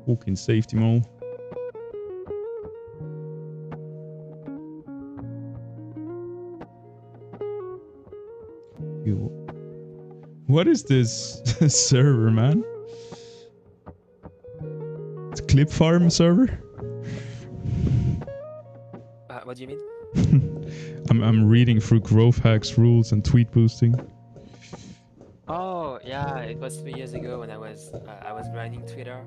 Walking safety mole. You. What is this server, man? It's a clip farm server? What do you mean? I'm reading through growth hacks, rules, and tweet boosting. Oh yeah, it was 3 years ago when I was grinding Twitter.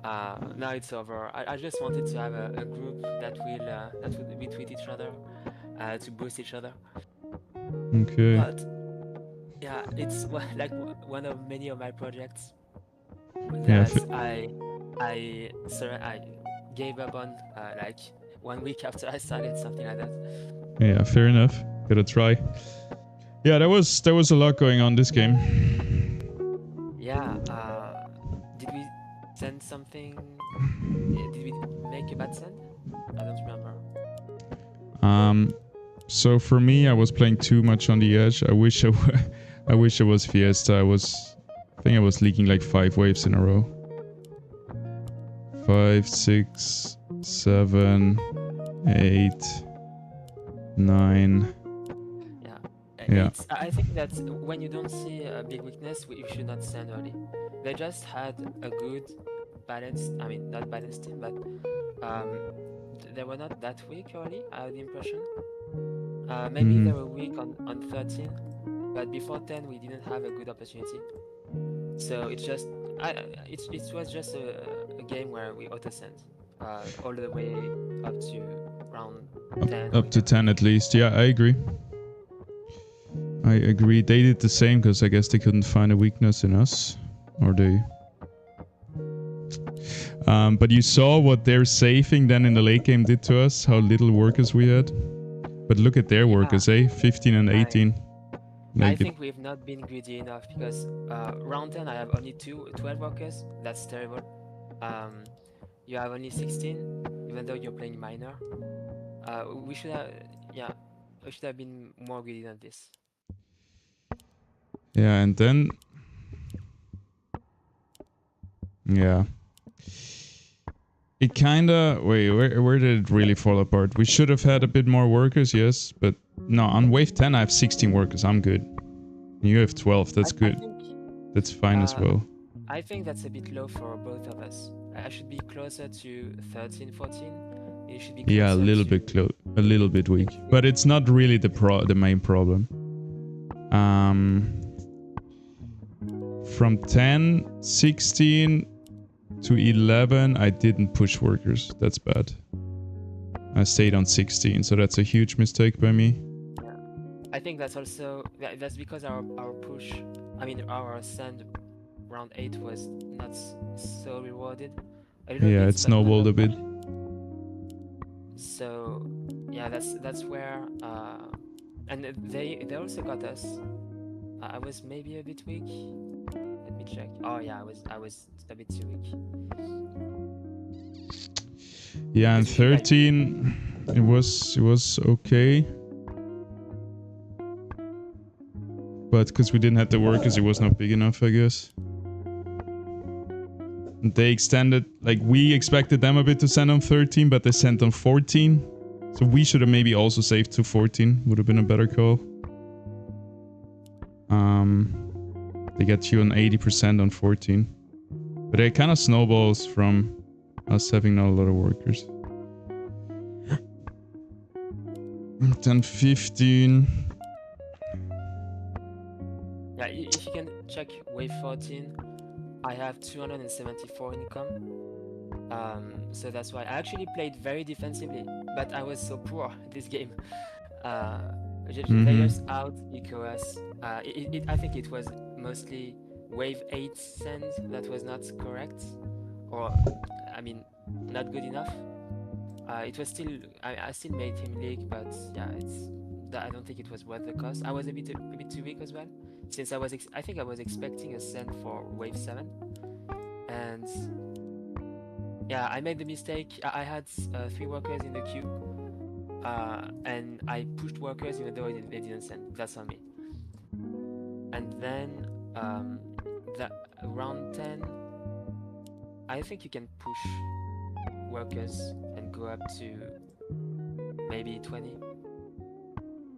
Now it's over. I just wanted to have a group that would retweet each other, to boost each other. Okay. But yeah, it's like one of many of my projects Yeah, that I gave up on like 1 week after I started, something like that. Yeah, fair enough. Gotta try. Yeah, there was a lot going on this game. Yeah. Did we send send something? Did we make a bad send? I don't remember. So for me, I was playing too much on the edge. I wish I wish it was Fiesta. I think I was leaking like 5 waves in a row. 5, 6, 7, 8, 9. Yeah. I think that when you don't see a big weakness, you should not send early. They just had a good balanced, I mean, not balanced team, but they were not that weak early, I had the impression. Maybe they were weak on 13, but before 10 we didn't have a good opportunity. So it's just, it was just a game where we auto-sent all the way up to round 10. Up to 10 at least. Yeah, I agree. They did the same because I guess they couldn't find a weakness in us. Or they... but you saw what their safing then in the late game did to us, how little workers we had. But look at their workers, 15 and 18. I think we've not been greedy enough because round 10 I have only 12 workers. That's terrible. You have only 16, even though you're playing minor. We should have been more greedy than this. Yeah, and then... Yeah. It kinda... Wait, where did it really fall apart? We should have had a bit more workers, yes, but... No, on wave 10 I have 16 workers, I'm good. You have 12, that's good. That's fine as well. I think that's a bit low for both of us. I should be closer to 13, 14. You should be Yeah, a little bit close, a little bit weak. But it's not really the main problem. From 10, 16 to 11, I didn't push workers. That's bad. I stayed on 16, so that's a huge mistake by me. I think that's also that's because our push, I mean our send round 8 was not so rewarded. Yeah, it snowballed a bit. So yeah, that's where and they also got us. I was maybe a bit weak. Let me check. Oh yeah, I was a bit too weak. Yeah, and 13, it was okay. But because we didn't have the workers, it was not big enough, I guess. And they extended, like we expected them a bit to send on 13, but they sent on 14. So we should have maybe also saved to 14, would have been a better call. They got you on 80% on 14. But it kind of snowballs from us having not a lot of workers. 10, 15. Yeah, if you can check wave 14, I have 274 income. So that's why I actually played very defensively, but I was so poor this game. Players out eco us. I think it was mostly wave 8 send that was not correct, or I mean not good enough. It was still I still made him leak, but yeah, I don't think it was worth the cost. I was a bit too weak as well, since I think I was expecting a send for wave 7, and yeah, I made the mistake. I had 3 workers in the queue, and I pushed workers even though they didn't send. That's on me. And then round 10, I think you can push workers and go up to maybe 20,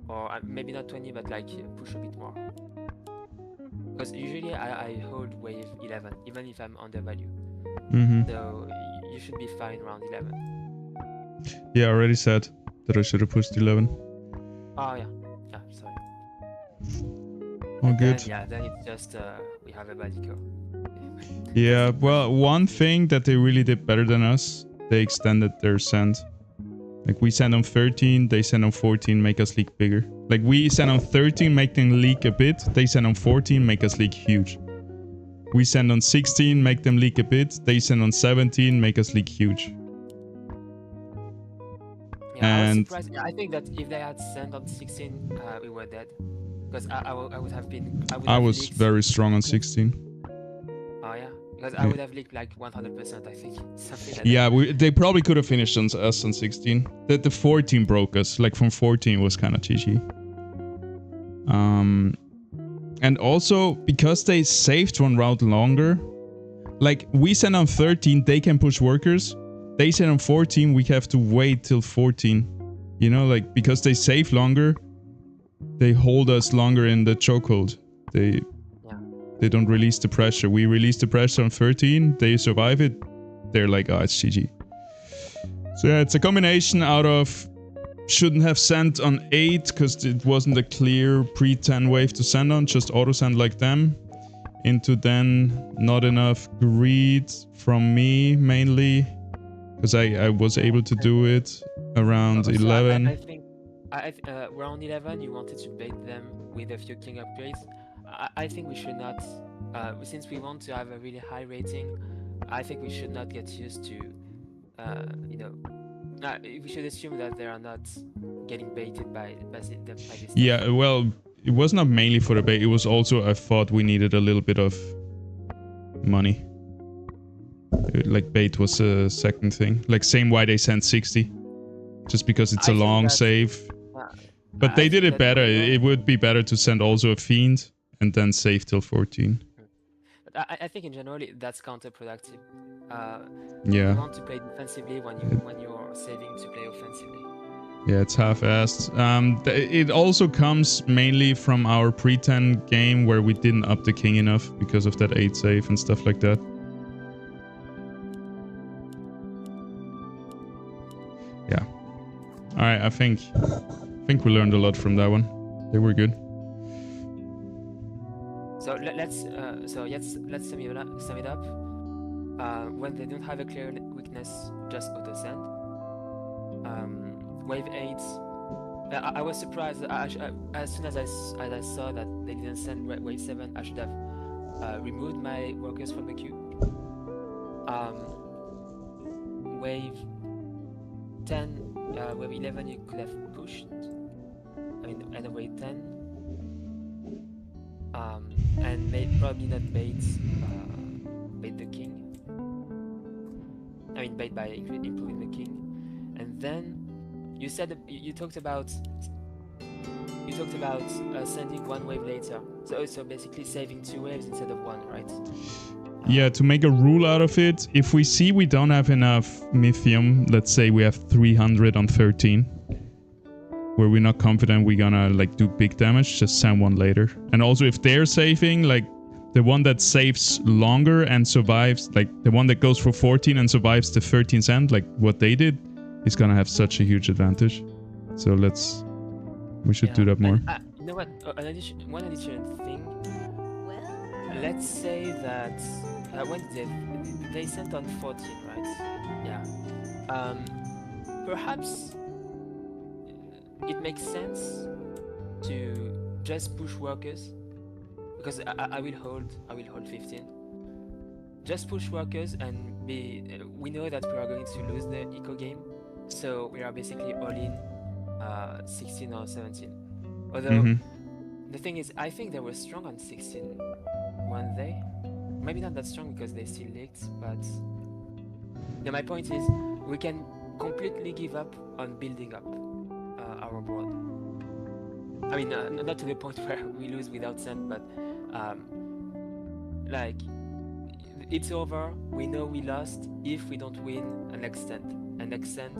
or maybe not 20, but like push a bit more. Because usually I hold wave 11, even if I'm undervalue. So you should be fine around 11. Yeah, I already said that I should have pushed 11. Oh yeah, sorry. All good. Then it's just we have a bad eco. Yeah, well, one thing that they really did better than us, they extended their send. Like we send on 13, they send on 14, make us leak bigger. Like we send on 13, make them leak a bit. They send on 14, make us leak huge. We send on 16, make them leak a bit. They send on 17, make us leak huge. Yeah, I was surprised. I think that if they had sent on 16, we were dead. Because I would have been... I was very strong on 16. Oh yeah? Because I would have leaked like 100%, I think. Something like Yeah, they probably could have finished on us on 16. The 14 broke us. Like from 14 was kind of GG. And also because they saved one route longer, like we send on 13, they can push workers. They send on 14, we have to wait till 14. You know, like because they save longer, they hold us longer in the chokehold. They don't release the pressure. We release the pressure on 13, they survive it. They're like, oh, it's GG. So yeah, it's a combination out of shouldn't have sent on 8 because it wasn't a clear pre-10 wave to send on, just auto-send like them. Into then not enough greed from me mainly, because I was able to do it around 11. I think round 11 you wanted to bait them with a few king upgrades. I think we should not, since we want to have a really high rating, I think we should not get used to, you know, we should assume that they are not getting baited by this. Yeah, well, it was not mainly for the bait. It was also I thought we needed a little bit of money. Like bait was a second thing. Like same why they sent 60, just because it's a long save. But they did it better. It would be better to send also a fiend and then save till 14. I think in general that's counterproductive. Yeah. You want to play defensively when you're saving to play offensively. Yeah, it's half-assed. It also comes mainly from our pre-10 game where we didn't up the king enough because of that 8 save and stuff like that. Yeah. All right, I think we learned a lot from that one. They were good. So let's sum it up. When they don't have a clear weakness, just auto send. Wave 8. I was surprised. As soon as I saw that they didn't send wave 7, I should have removed my workers from the queue. Wave 10, wave 11, you could have pushed. I mean, and wave 10. And probably not bait the king. I mean, bait by improving the king. And then you said you talked about sending one wave later. So basically saving 2 waves instead of 1, right? Yeah, to make a rule out of it, if we see we don't have enough Mythium, let's say we have 300 on 13, where we're not confident we're gonna like do big damage, just send one later. And also if they're saving, like the one that saves longer and survives, like the one that goes for 14 and survives the 13 send, like what they did, is gonna have such a huge advantage. So we should do that more. You know what? One additional thing. Let's say that when they sent on 14, right? Yeah. Perhaps it makes sense to just push workers, because I will hold 15. Just push workers and we know that we are going to lose the eco game, so we are basically all in 16 or 17. Although the thing is, I think they were strong on 16 one day. Maybe not that strong because they still leaked, but my point is we can completely give up on building up our board. I mean, not to the point where we lose without send, but like it's over. We know we lost if we don't win an extend. An extend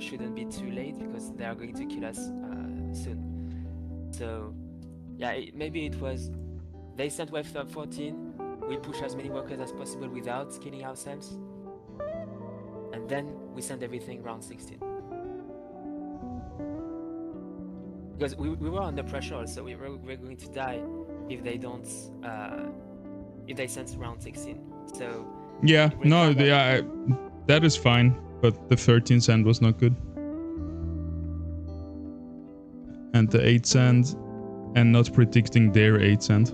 shouldn't be too late because they are going to kill us soon. So yeah, maybe it was they sent wave 14. We push as many workers as possible without killing ourselves, and then we send everything round 16. Because we were under pressure also. We're going to die if they don't if they send round 16. So yeah, no, that is fine, but the 13 send was not good, and the 8 send, and not predicting their 8 send.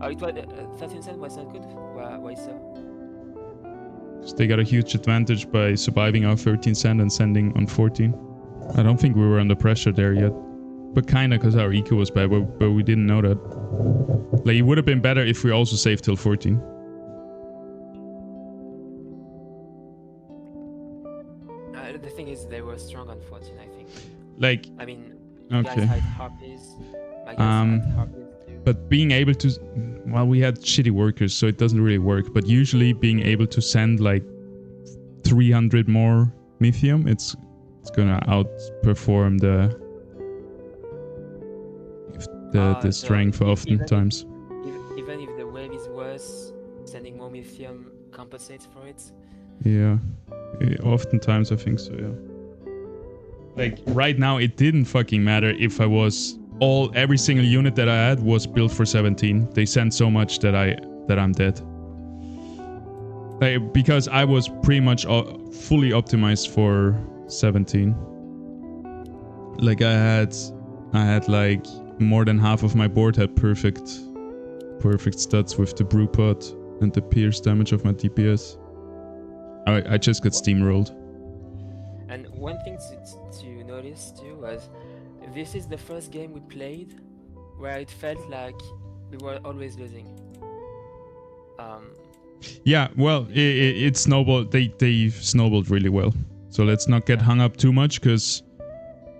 Oh, it was 13 cent was not good. Why so? So they got a huge advantage by surviving our 13 cent and sending on 14. I don't think we were under pressure there yet, but kinda because our eco was bad, but we didn't know that. Like, it would have been better if we also saved till 14. The thing is, they were strong on 14, I think. Like, I mean, you guys okay. had harpies. My guys had harpies too. But being able to, well, we had shitty workers, so it doesn't really work. But usually being able to send like 300 more Mythium, it's gonna outperform the strength so oftentimes. Even if the wave is worse, sending more Mythium compensates for it. Yeah, oftentimes I think so. Yeah. Like right now, it didn't fucking matter if I was every single unit that I had was built for 17. They sent so much that I'm dead. Like, because I was pretty much fully optimized for 17. Like I had like more than half of my board had perfect stats with the brew pot and the pierce damage of my DPS. I just got steamrolled. And one thing to notice too was, this is the first game we played where it felt like we were always losing. Yeah, well, it snowballed. They snowballed really well. So let's not get hung up too much, because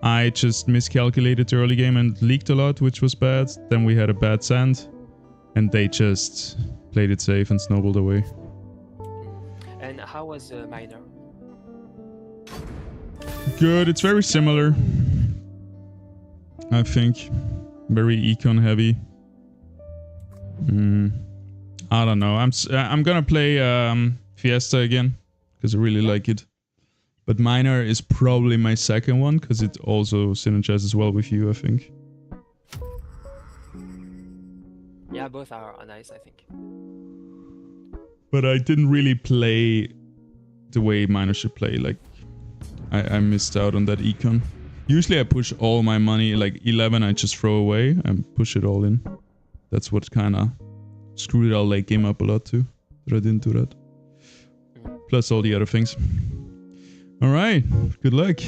I just miscalculated the early game and leaked a lot, which was bad. Then we had a bad sand, and they just played it safe and snowballed away. And how was Miner? Good. It's very similar. I think very econ heavy. I don't know. I'm gonna play Fiesta again because I really like it. But Miner is probably my second one because it also synergizes well with you, I think. Yeah, both are nice, I think. But I didn't really play the way Miner should play. Like, I missed out on that econ. Usually I push all my money, like 11 I just throw away and push it all in. That's what kind of screwed our late game up a lot too. But I didn't do that. Plus all the other things. Alright, good luck.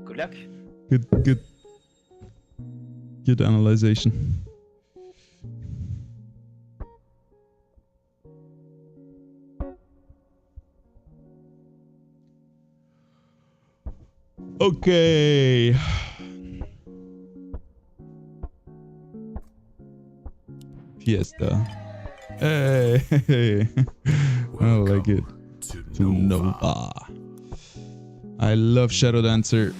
Good luck. Good analyzation. Okay. Fiesta. Hey. I like it. To Nova. I love Shadow Dancer.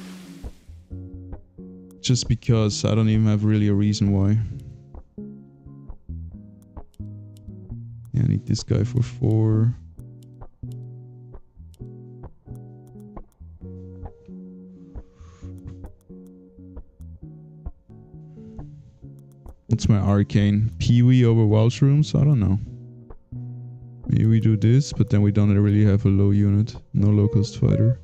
Just because I don't even have really a reason why. Yeah, I need this guy for 4. What's my arcane? Peewee over Walshrooms? I don't know. Maybe we do this, but then we don't really have a low unit. No locust fighter.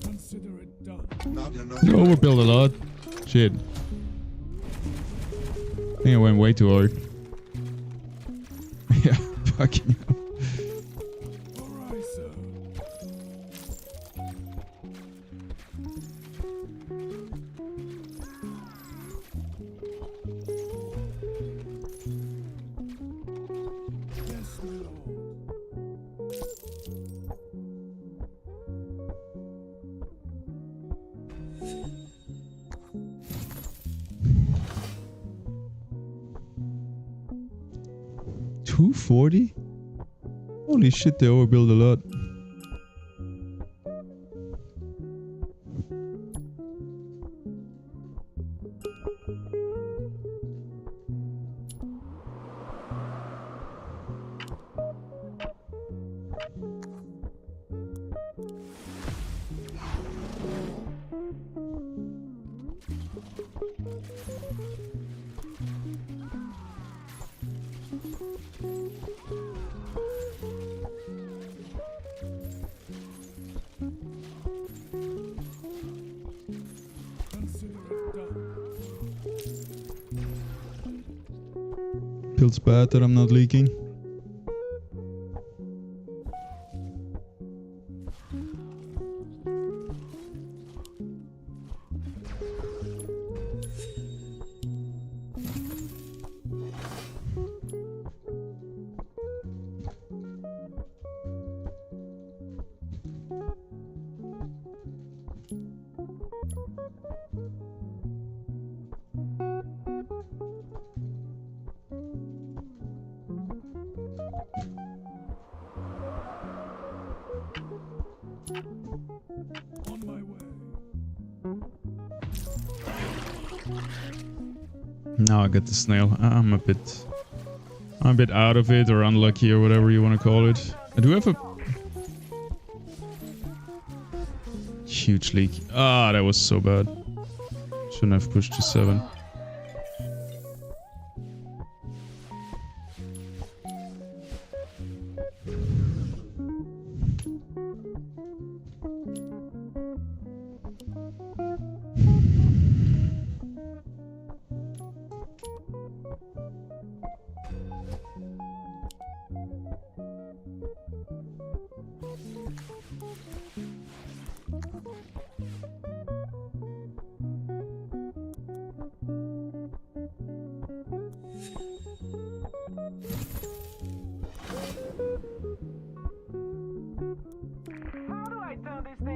Consider it done. Not enough. You overbuild a lot. Shit. I think I went way too hard. Yeah, fucking hell. Alright, sir. Yes, my lord. $240? Holy shit, they overbuild a lot. Feels bad that I'm not leaking. On my way. Now I get the snail. I'm a bit out of it, or unlucky, or whatever you want to call it. I do have a huge leak. Ah, that was so bad. Shouldn't have pushed to 7.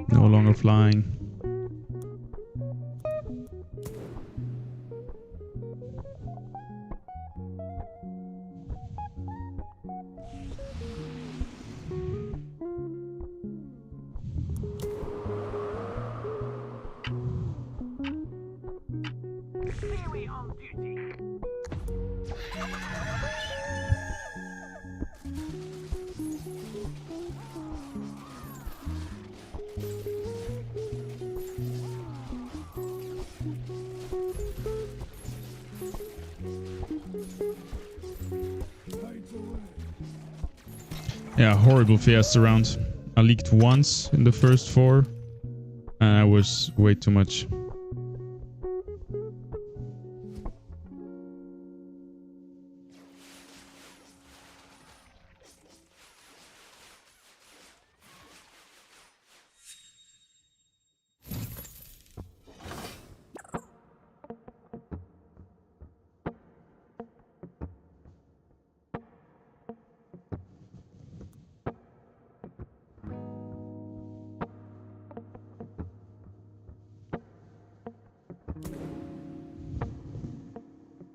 No longer flying. Yeah, horrible fiesta round. I leaked once in the first 4. And that was way too much.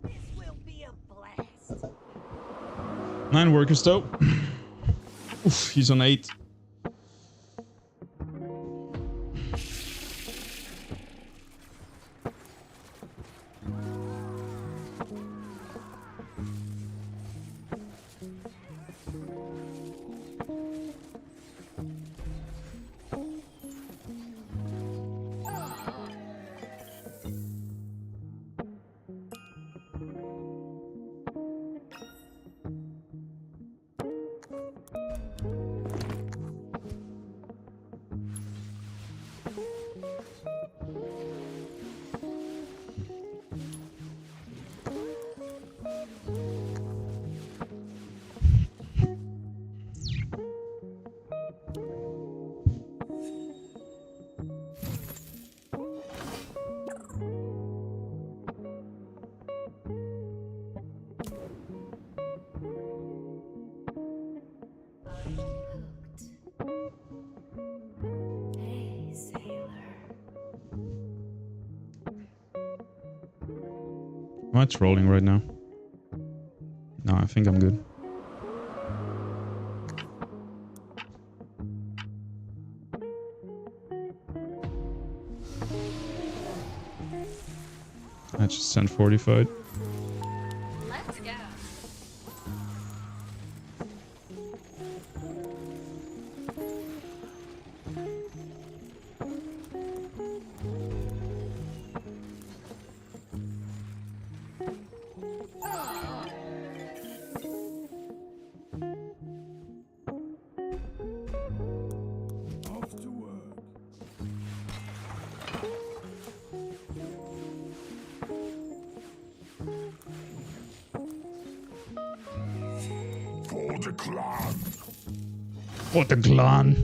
This will be a blast. 9 workers though. Oof, he's on 8. Hey, sailor. Am I trolling right now? No, I think I'm good. I just sent 45. Let's go. Off to work. clan. For the clan.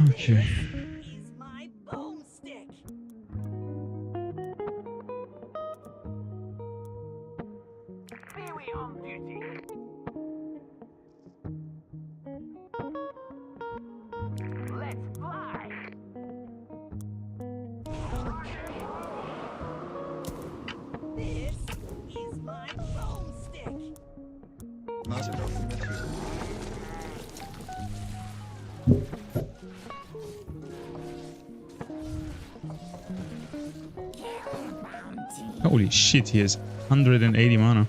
Okay. He's my boomstick. Theory on duty. Let's fly. This is my boomstick. Not enough material. Holy shit, he has 180 mana.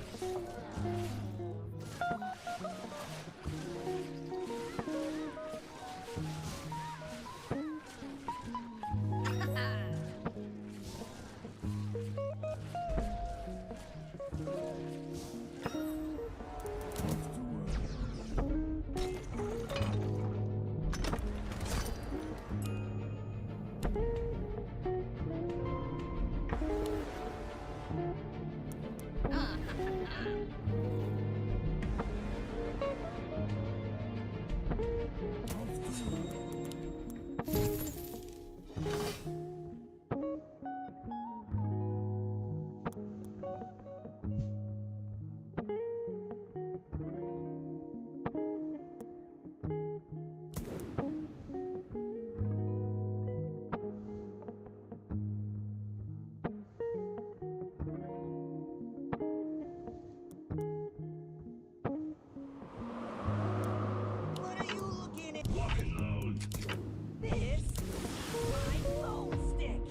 What are you looking at? This is my boomstick.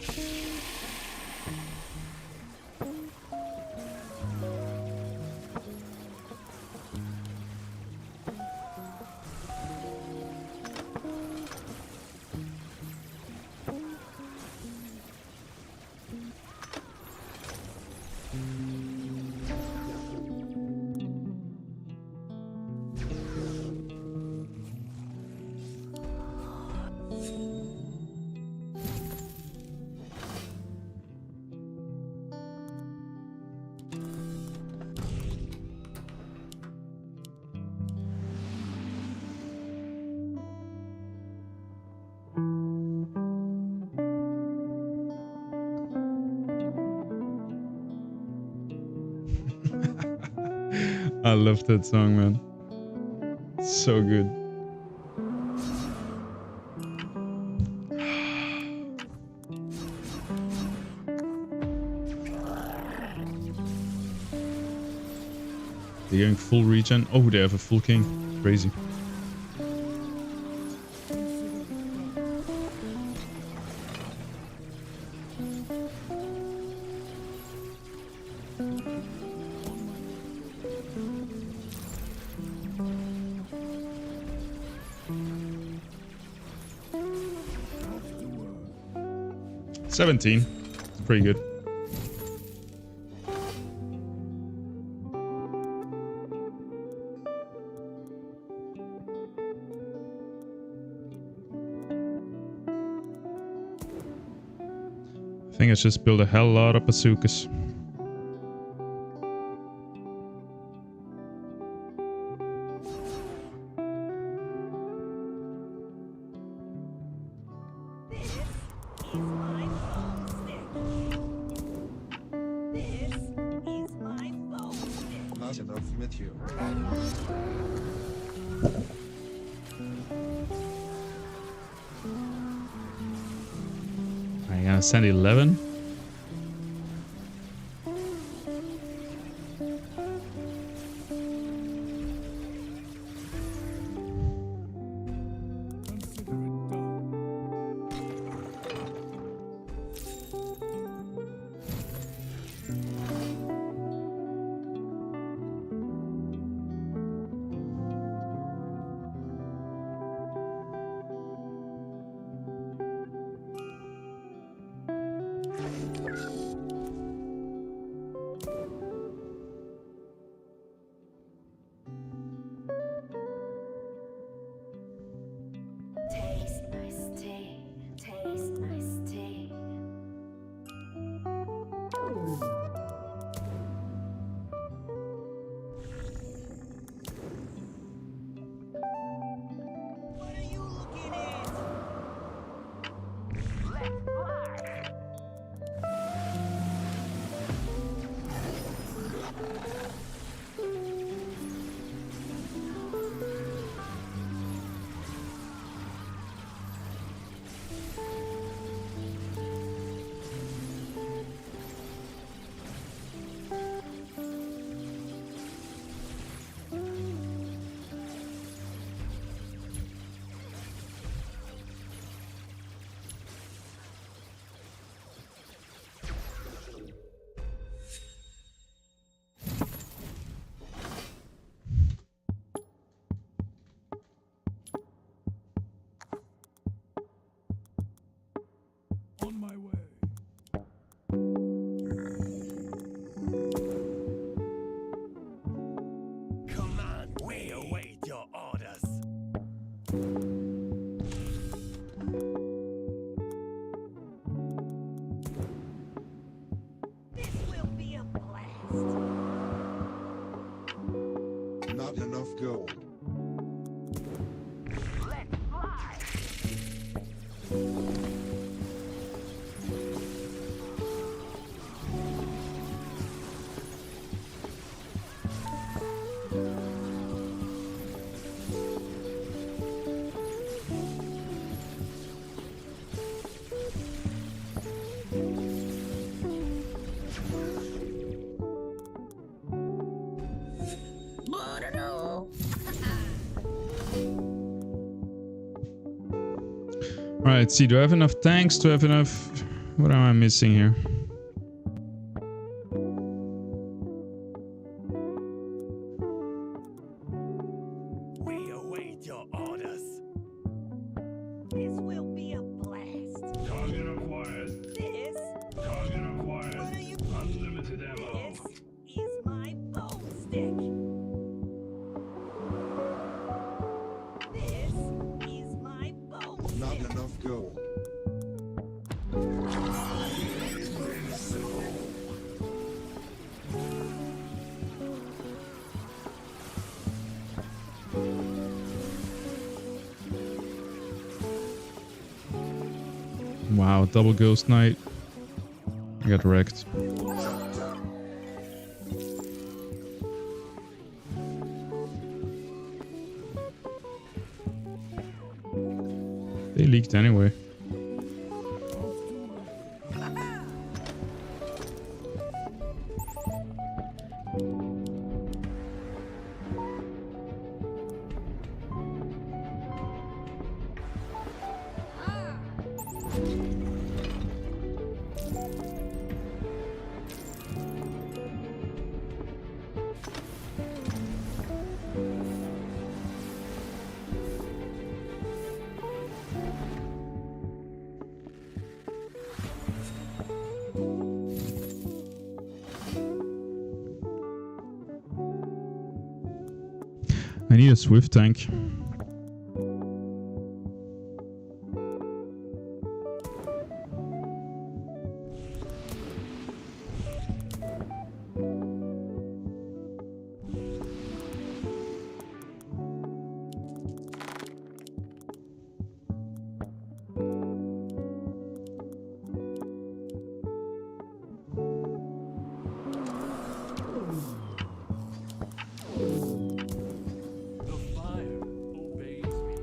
I love that song, man. So good. They're going full regen. Oh, they have a full king. Crazy. Off to work. 17. It's pretty good. I think I just built a hell lot of bazookas. This is my boomstick. This is my boomstick. Not enough material. I'm gonna send 11. Consider it done. On my way. Command, we await your orders. This will be a blast. Not enough gold. Let's fly. Alright, see, do I have enough tanks? Do I have enough... What am I missing here? We await your orders. This will be a blast. Target acquired. This, Target acquired. what are you? Unlimited ammo. This is my boomstick. This is my boomstick. Not enough gold. Wow, double Ghost Knight. I got wrecked. They leaked anyway. I need a Swift tank. The fire obeys me.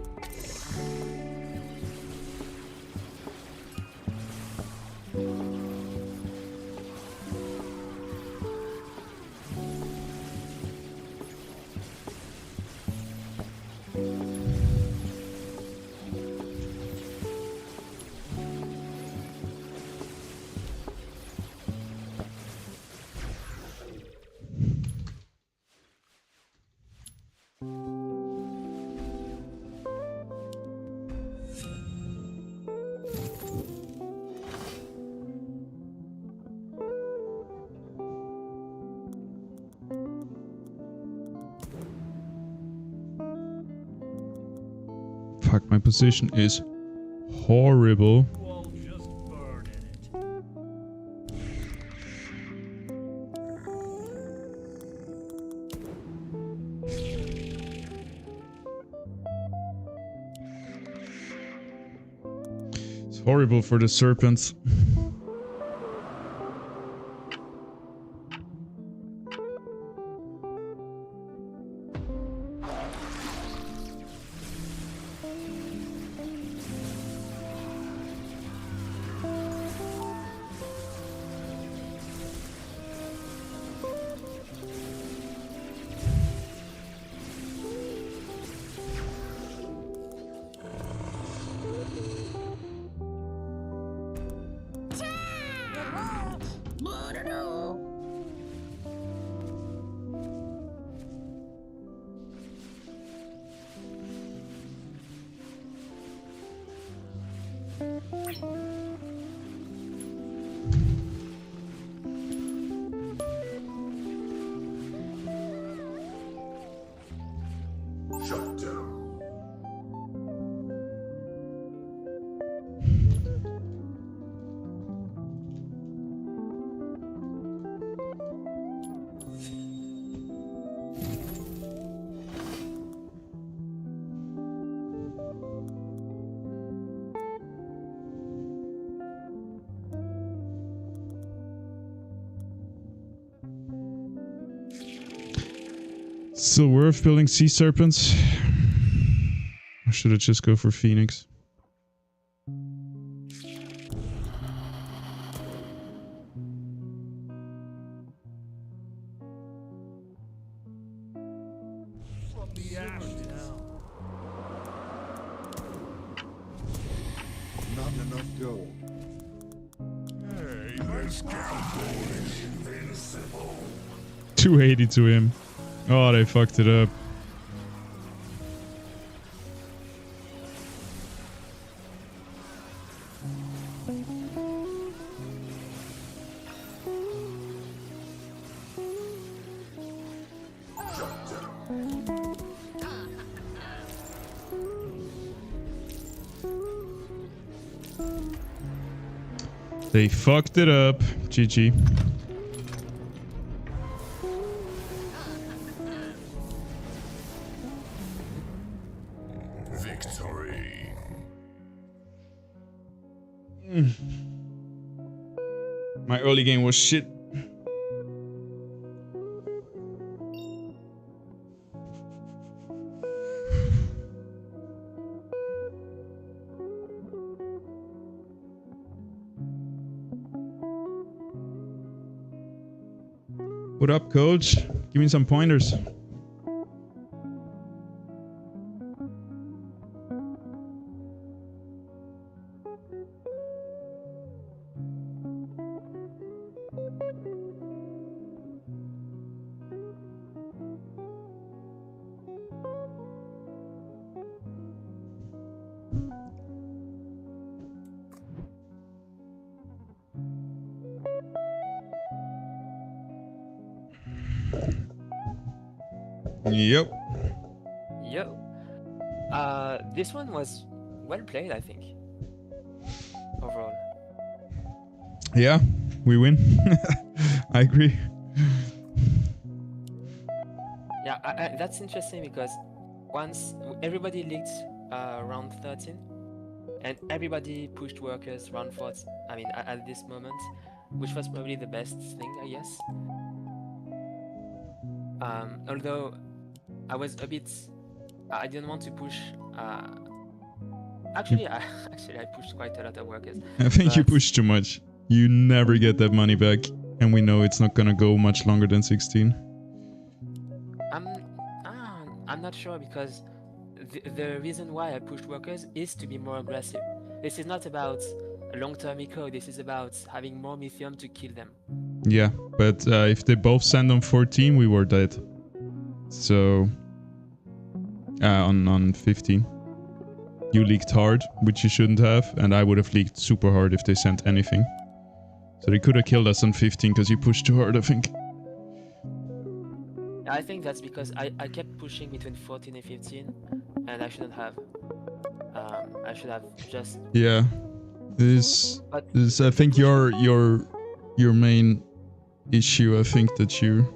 Fuck, my position is horrible. We'll just burn in it. It's horrible for the serpents. Still worth building sea serpents? Or should I just go for Phoenix? From the ashes. Not enough gold. Hey, this cowboy is invincible. 280 to him. Oh, they fucked it up. They fucked it up. GG. Victory. My early game was shit. What up, coach? Give me some pointers. Yep. Yo. This one was well played, I think. Overall. Yeah, we win. I agree. Yeah, that's interesting because once everybody leaked round 13 and everybody pushed workers round 14. I mean, at this moment, which was probably the best thing, I guess. Although I was a bit, I didn't want to push. Actually, I pushed quite a lot of workers. I think you but- pushed too much. You never get that money back, and we know it's not gonna go much longer than 16. I'm not sure because the reason why I pushed workers is to be more aggressive. This is not about a long-term eco. This is about having more Mythium to kill them. Yeah, but if they both send on 14, we were dead. So on 15, you leaked hard, which you shouldn't have, and I would have leaked super hard if they sent anything. So they could have killed us on 15 because you pushed too hard, I think. I think that's because I kept pushing between 14 and 15, and I shouldn't have. I should have just. Yeah, this But is I think your main issue. I think that you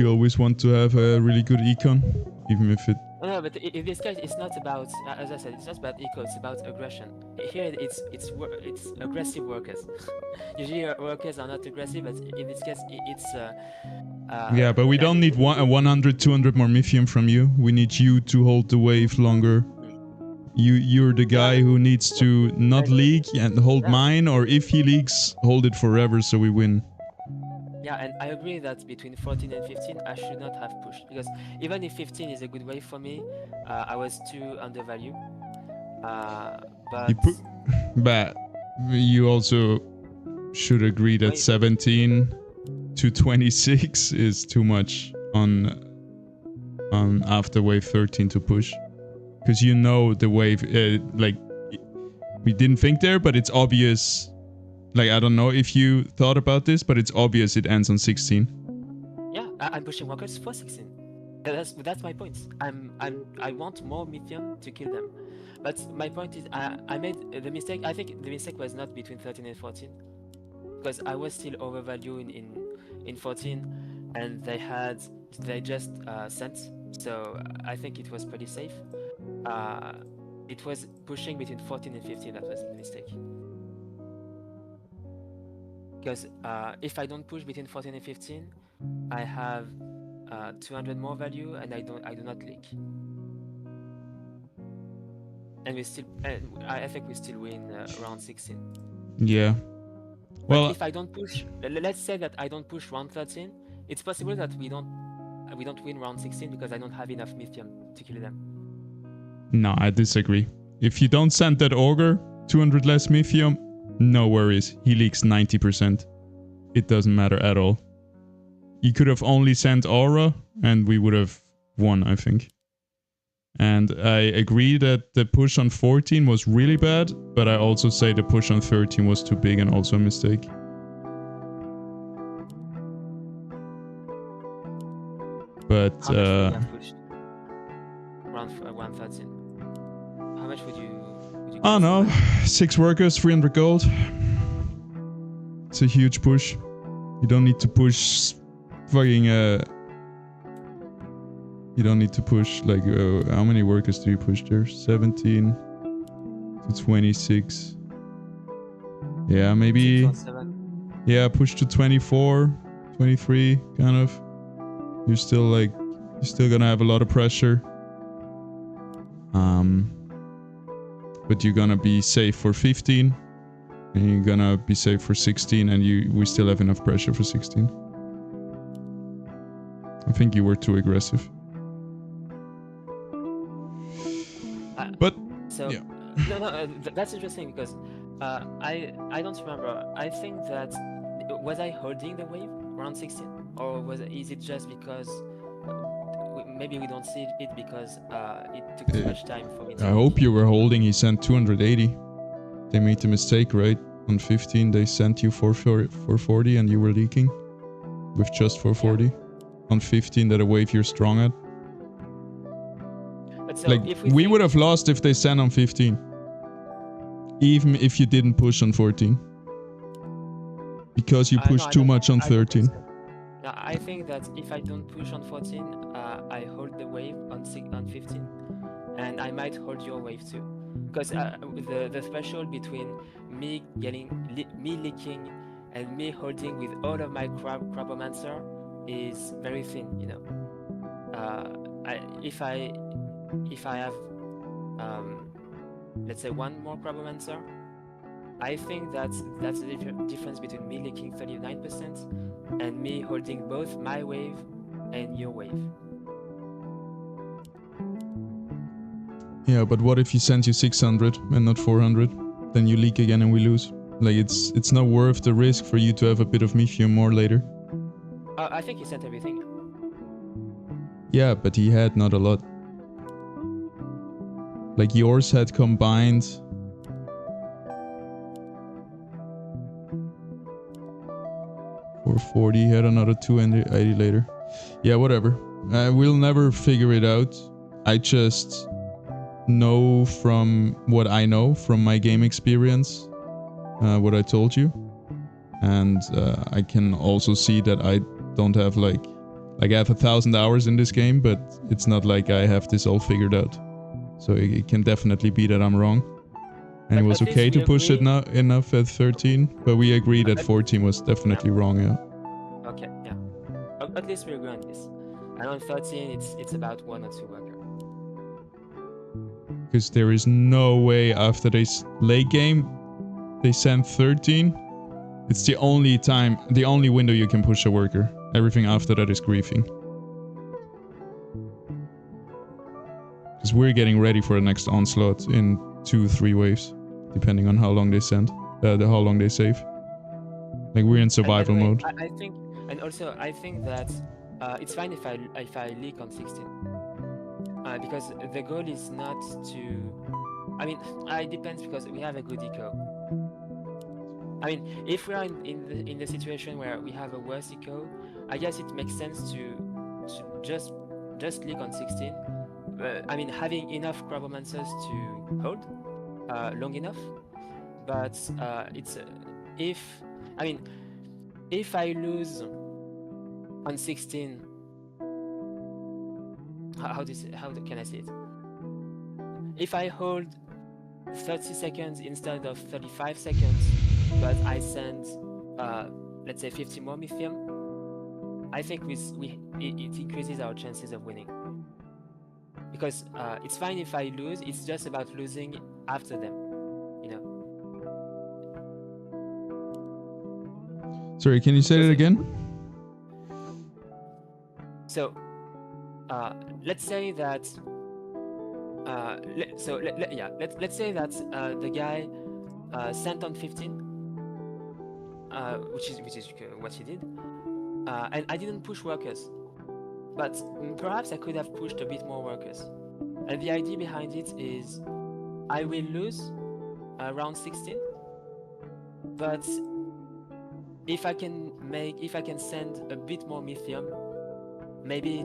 always want to have a really good econ, even if it. no, but in this case, it's not about, as I said, it's not about eco. It's about aggression. Here, it's aggressive workers. Usually, workers are not aggressive, but in this case, it's. Yeah, but we don't need 100, 200 more Mythium from you. We need you to hold the wave longer. You're the guy who needs to not leak and hold mine, or if he leaks, hold it forever so we win. Yeah, and I agree that between 14 and 15, I should not have pushed because even if 15 is a good wave for me, I was too undervalued. But But you also should agree that Wait. 17 to 26 is too much on after wave 13 to push, because you know the wave like we didn't think there, but it's obvious. Like, I don't know if you thought about this, but it's obvious it ends on 16. yeah, I'm pushing workers for 16. That's my point. I want more Mythium to kill them. But my point is, I made the mistake. I think the mistake was not between 13 and 14, because I was still overvalued in 14, and they just sent. So I think it was pretty safe. It was pushing between 14 and 15 that was the mistake. Because if I don't push between 14 and 15, I have 200 more value, and I do not leak. And I think we still win round 16. Yeah. But Well, if I don't push, let's say that I don't push round 13, it's possible that we don't win round 16 because I don't have enough Mythium to kill them. no, I disagree. If you don't send that Ogre, 200 less Mythium, no worries. He leaks 90%. It doesn't matter at all. You could have only sent Aura, and we would have won, I think. And I agree that the push on 14 was really bad, but I also say the push on 13 was too big and also a mistake. But How much would you have pushed? Round 13. How much would you oh no, 6 workers, 300 gold. It's a huge push. You don't need to push fucking you don't need to push like how many workers do you push there? 17 to 26. Yeah, maybe. 7. Yeah, push to 24, 23 kind of. You're still gonna have a lot of pressure. But you're gonna be safe for 15, and you're gonna be safe for 16, and we still have enough pressure for 16. I think you were too aggressive. But So yeah. no, that's interesting because I don't remember. I think that was I holding the wave around 16, or is it just because maybe we don't see it because it took too much time for me to... I hope you were holding. He sent 280. They made the mistake, right? On 15, they sent you 440 and you were leaking with just 440. Yeah. On 15, that a wave you're strong at. But so like, if we would have lost if they sent on 15. Even if you didn't push on 14. Because you pushed too much on 13. No, I think that if I don't push on 14, I hold the wave on 15, and I might hold your wave too, because the threshold between me leaking and me holding with all of my Crabomancer is very thin, you know. If I have let's say one more Crabomancer, I think that's the difference between me leaking 39% and me holding both my wave and your wave. Yeah, but what if he sends you 600 and not 400? Then you leak again and we lose. Like, it's not worth the risk for you to have a bit of Mythium more later. I think he sent everything. Yeah, but he had not a lot. Like, yours had combined... or 40, he had another 280 later. Yeah, whatever. We'll never figure it out. I just know from what I know from my game experience, what I told you. And I can also see that I don't have like I have 1,000 hours in this game, but it's not like I have this all figured out. So it can definitely be that I'm wrong. And it was okay to push it enough at 13, but we agree that 14 was definitely wrong, yeah. Okay, yeah. At least we agree on this. And on 13, it's about 1 or 2 workers. Because there is no way after this late game, they send 13. It's the only window you can push a worker. Everything after that is griefing. Because we're getting ready for the next onslaught in 2-3 waves. Depending on how long they send, how long they save. Like, we're in survival mode. I think, and also I think that it's fine if I leak on 16, because the goal is not to. I mean, it depends because we have a good eco. I mean, if we are in the situation where we have a worse eco, I guess it makes sense to just leak on 16. I mean, having enough Crabomancers to hold. Long enough, but it's if I lose on 16, how can I say it? If I hold 30 seconds instead of 35 seconds, but I send let's say 50 more Mythium, I think it increases our chances of winning. Because it's fine if I lose. It's just about losing after them. You know. Sorry, can you say that again? So, let's say that. Let's say that the guy sent on 15, which is what he did, and I didn't push workers, but perhaps I could have pushed a bit more workers. And the idea behind it is, I will lose round 16, but if I can send a bit more lithium, maybe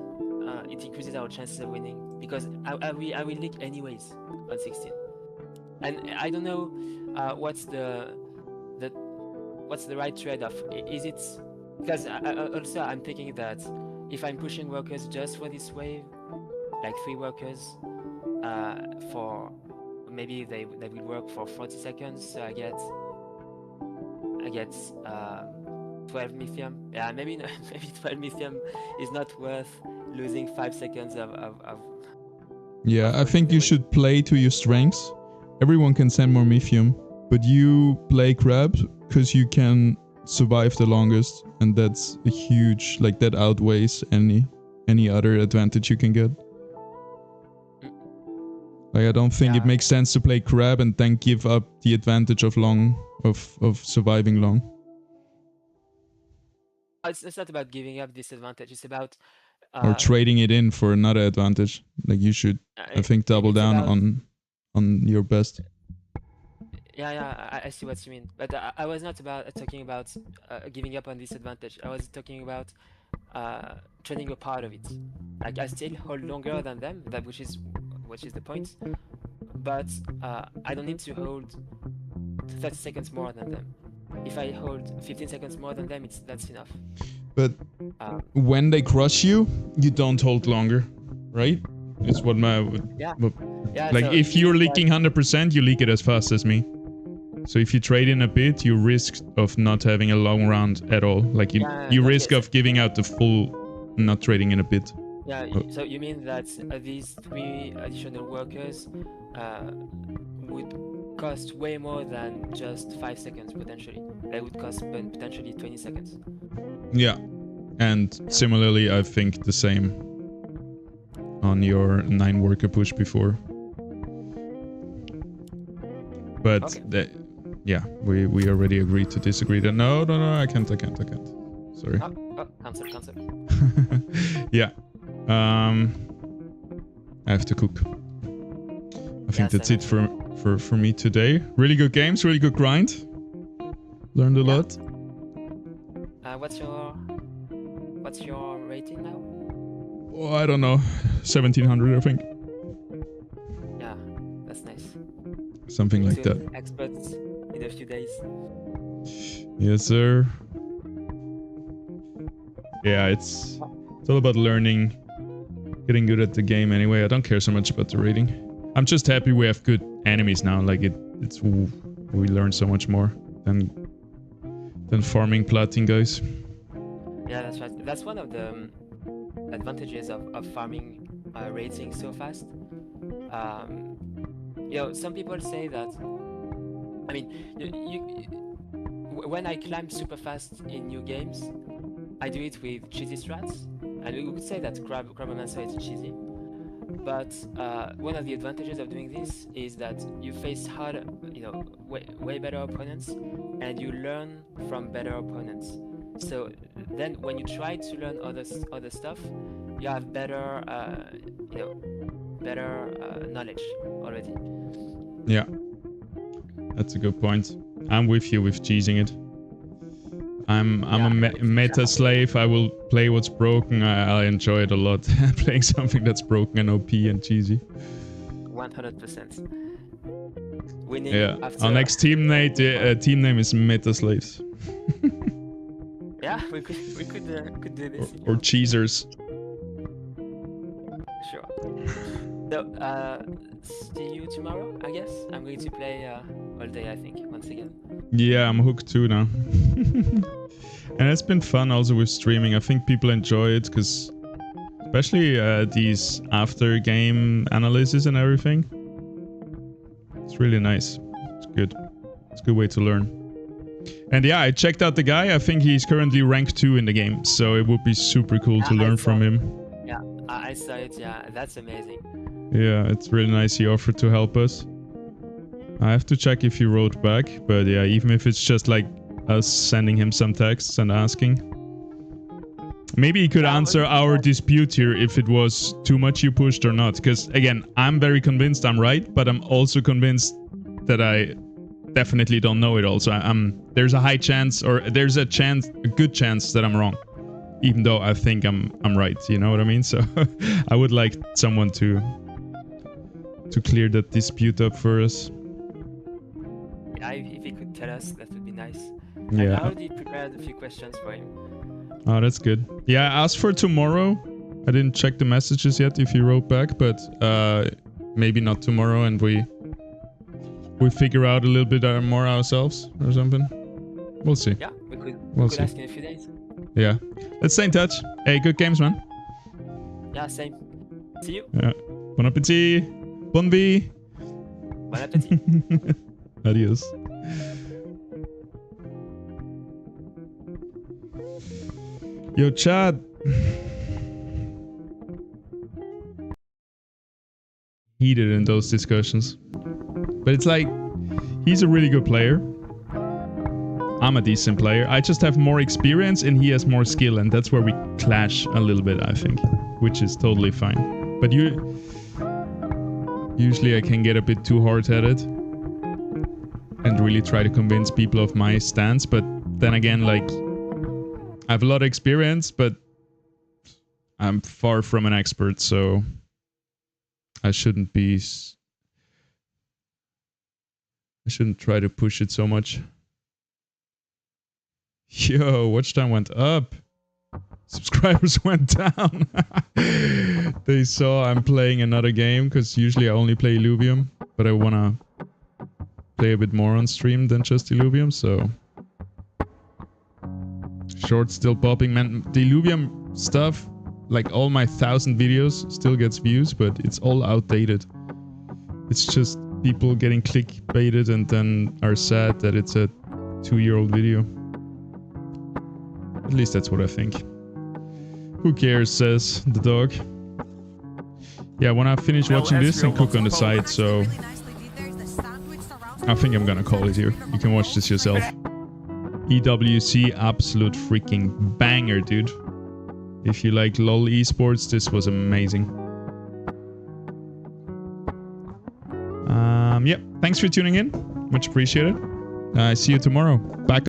it increases our chances of winning, because I will leak anyways on 16. And I don't know what's the right trade-off. Is it because also I'm thinking that if I'm pushing workers just for this wave, like 3 workers, for maybe they will work for 40 seconds, so I get 12 lithium. Yeah, maybe 12 lithium is not worth losing 5 seconds of Yeah, I think you should play to your strengths. Everyone can send more lithium, but you play crab because you can survive the longest, and that's a huge, like, that outweighs any other advantage you can get. Like, I don't think it makes sense to play crab and then give up the advantage of surviving long. It's not about giving up this advantage. It's about or trading it in for another advantage. Like, you should, I think, double down on your best. Yeah, I see what you mean. But I was not talking about giving up on this advantage. I was talking about trading a part of it. Like, I still hold longer than them, which is the point. But I don't need to hold 30 seconds more than them. If I hold 15 seconds more than them, that's enough. But when they crush you, you don't hold longer, right? It's what my... like, so if you're leaking 100%, you leak it as fast as me. So if you trade in a bit, you risk of not having a long round at all. Like, you risk of giving out the full, not trading in a bit. Yeah, so you mean that these 3 additional workers would cost way more than just 5 seconds, potentially. They would cost potentially 20 seconds. Yeah, and similarly, I think the same on your 9 worker push before. But yeah, we already agreed to disagree. That no, I can't. Sorry. Cancel. Yeah. I have to cook. I think that's it for me today. Really good games, really good grind. Learned a lot. What's your rating now? Oh, I don't know. 1700, I think. Yeah, that's nice. Something like that. Experts in a few days. Yes, sir. Yeah, it's all about learning, getting good at the game anyway. I don't care so much about the rating. I'm just happy we have good enemies now. Like, we learn so much more than farming platin guys. Yeah, that's right. That's one of the advantages of farming rating so fast. Some people say that. I mean, when I climb super fast in new games, I do it with cheesy strats, and we would say that Crabomancer is cheesy. But one of the advantages of doing this is that you face harder, way better opponents, and you learn from better opponents. So then, when you try to learn other stuff, you have better, knowledge already. Yeah, that's a good point. I'm with you with cheesing it. I'm a meta slave. I will play what's broken. I enjoy it a lot. Playing something that's broken and OP and cheesy. 100%. Winning. Yeah. After... Our next team name is Meta Slaves. Yeah, we could do this. Or cheesers. Sure. So, see you tomorrow, I guess. I'm going to play all day, I think. once again. Yeah, I'm hooked too now. And it's been fun also with streaming. I think people enjoy it because especially these after game analysis and everything. It's really nice. It's good. It's a good way to learn. And yeah, I checked out the guy. I think he's currently rank 2 in the game. So it would be super cool to learn from him. Yeah, I saw it. Yeah, that's amazing. Yeah, it's really nice he offered to help us. I have to check if he wrote back. But yeah, even if it's just like us sending him some texts and asking. Maybe he could answer our dispute here if it was too much you pushed or not. Because again, I'm very convinced I'm right, but I'm also convinced that I definitely don't know it all. So there's a high chance, or there's a good chance that I'm wrong, even though I think I'm right. You know what I mean? So I would like someone to clear that dispute up for us. Yeah, if he could tell us, that would be nice. Yeah. I already prepared a few questions for him. Oh, that's good. Yeah, I asked for tomorrow. I didn't check the messages yet if he wrote back, but maybe not tomorrow, and we figure out a little bit more ourselves or something. We'll see. Yeah, we could see. ask in a few days. Yeah. Let's stay in touch. Hey, good games, man. Yeah, same. See you. Yeah. Bon appetit. Bon vie. Bon appetit. Adios. Yo, Chad. Heated in those discussions. But it's like, he's a really good player. I'm a decent player. I just have more experience and he has more skill. And that's where we clash a little bit, I think. Which is totally fine. But usually I can get a bit too hard-headed. And really try to convince people of my stance. But then again, like, I have a lot of experience, but I'm far from an expert, so I shouldn't try to push it so much. Yo, watch time went up. Subscribers went down. They saw I'm playing another game, because usually I only play Illuvium, but I want to play a bit more on stream than just Illuvium, so... Shorts still popping, man. The Illuvium stuff, like all my 1,000 videos, still gets views, but it's all outdated. It's just people getting clickbaited and then are sad that it's a 2-year-old video. At least that's what I think. Who cares, says the dog. Yeah, when I finish watching this and cook on the side, so... I think I'm gonna call it here. You can watch this yourself. EWC, absolute freaking banger, dude. If you like LoL esports, this was amazing. Yep, thanks for tuning in. Much appreciated. See you tomorrow. Back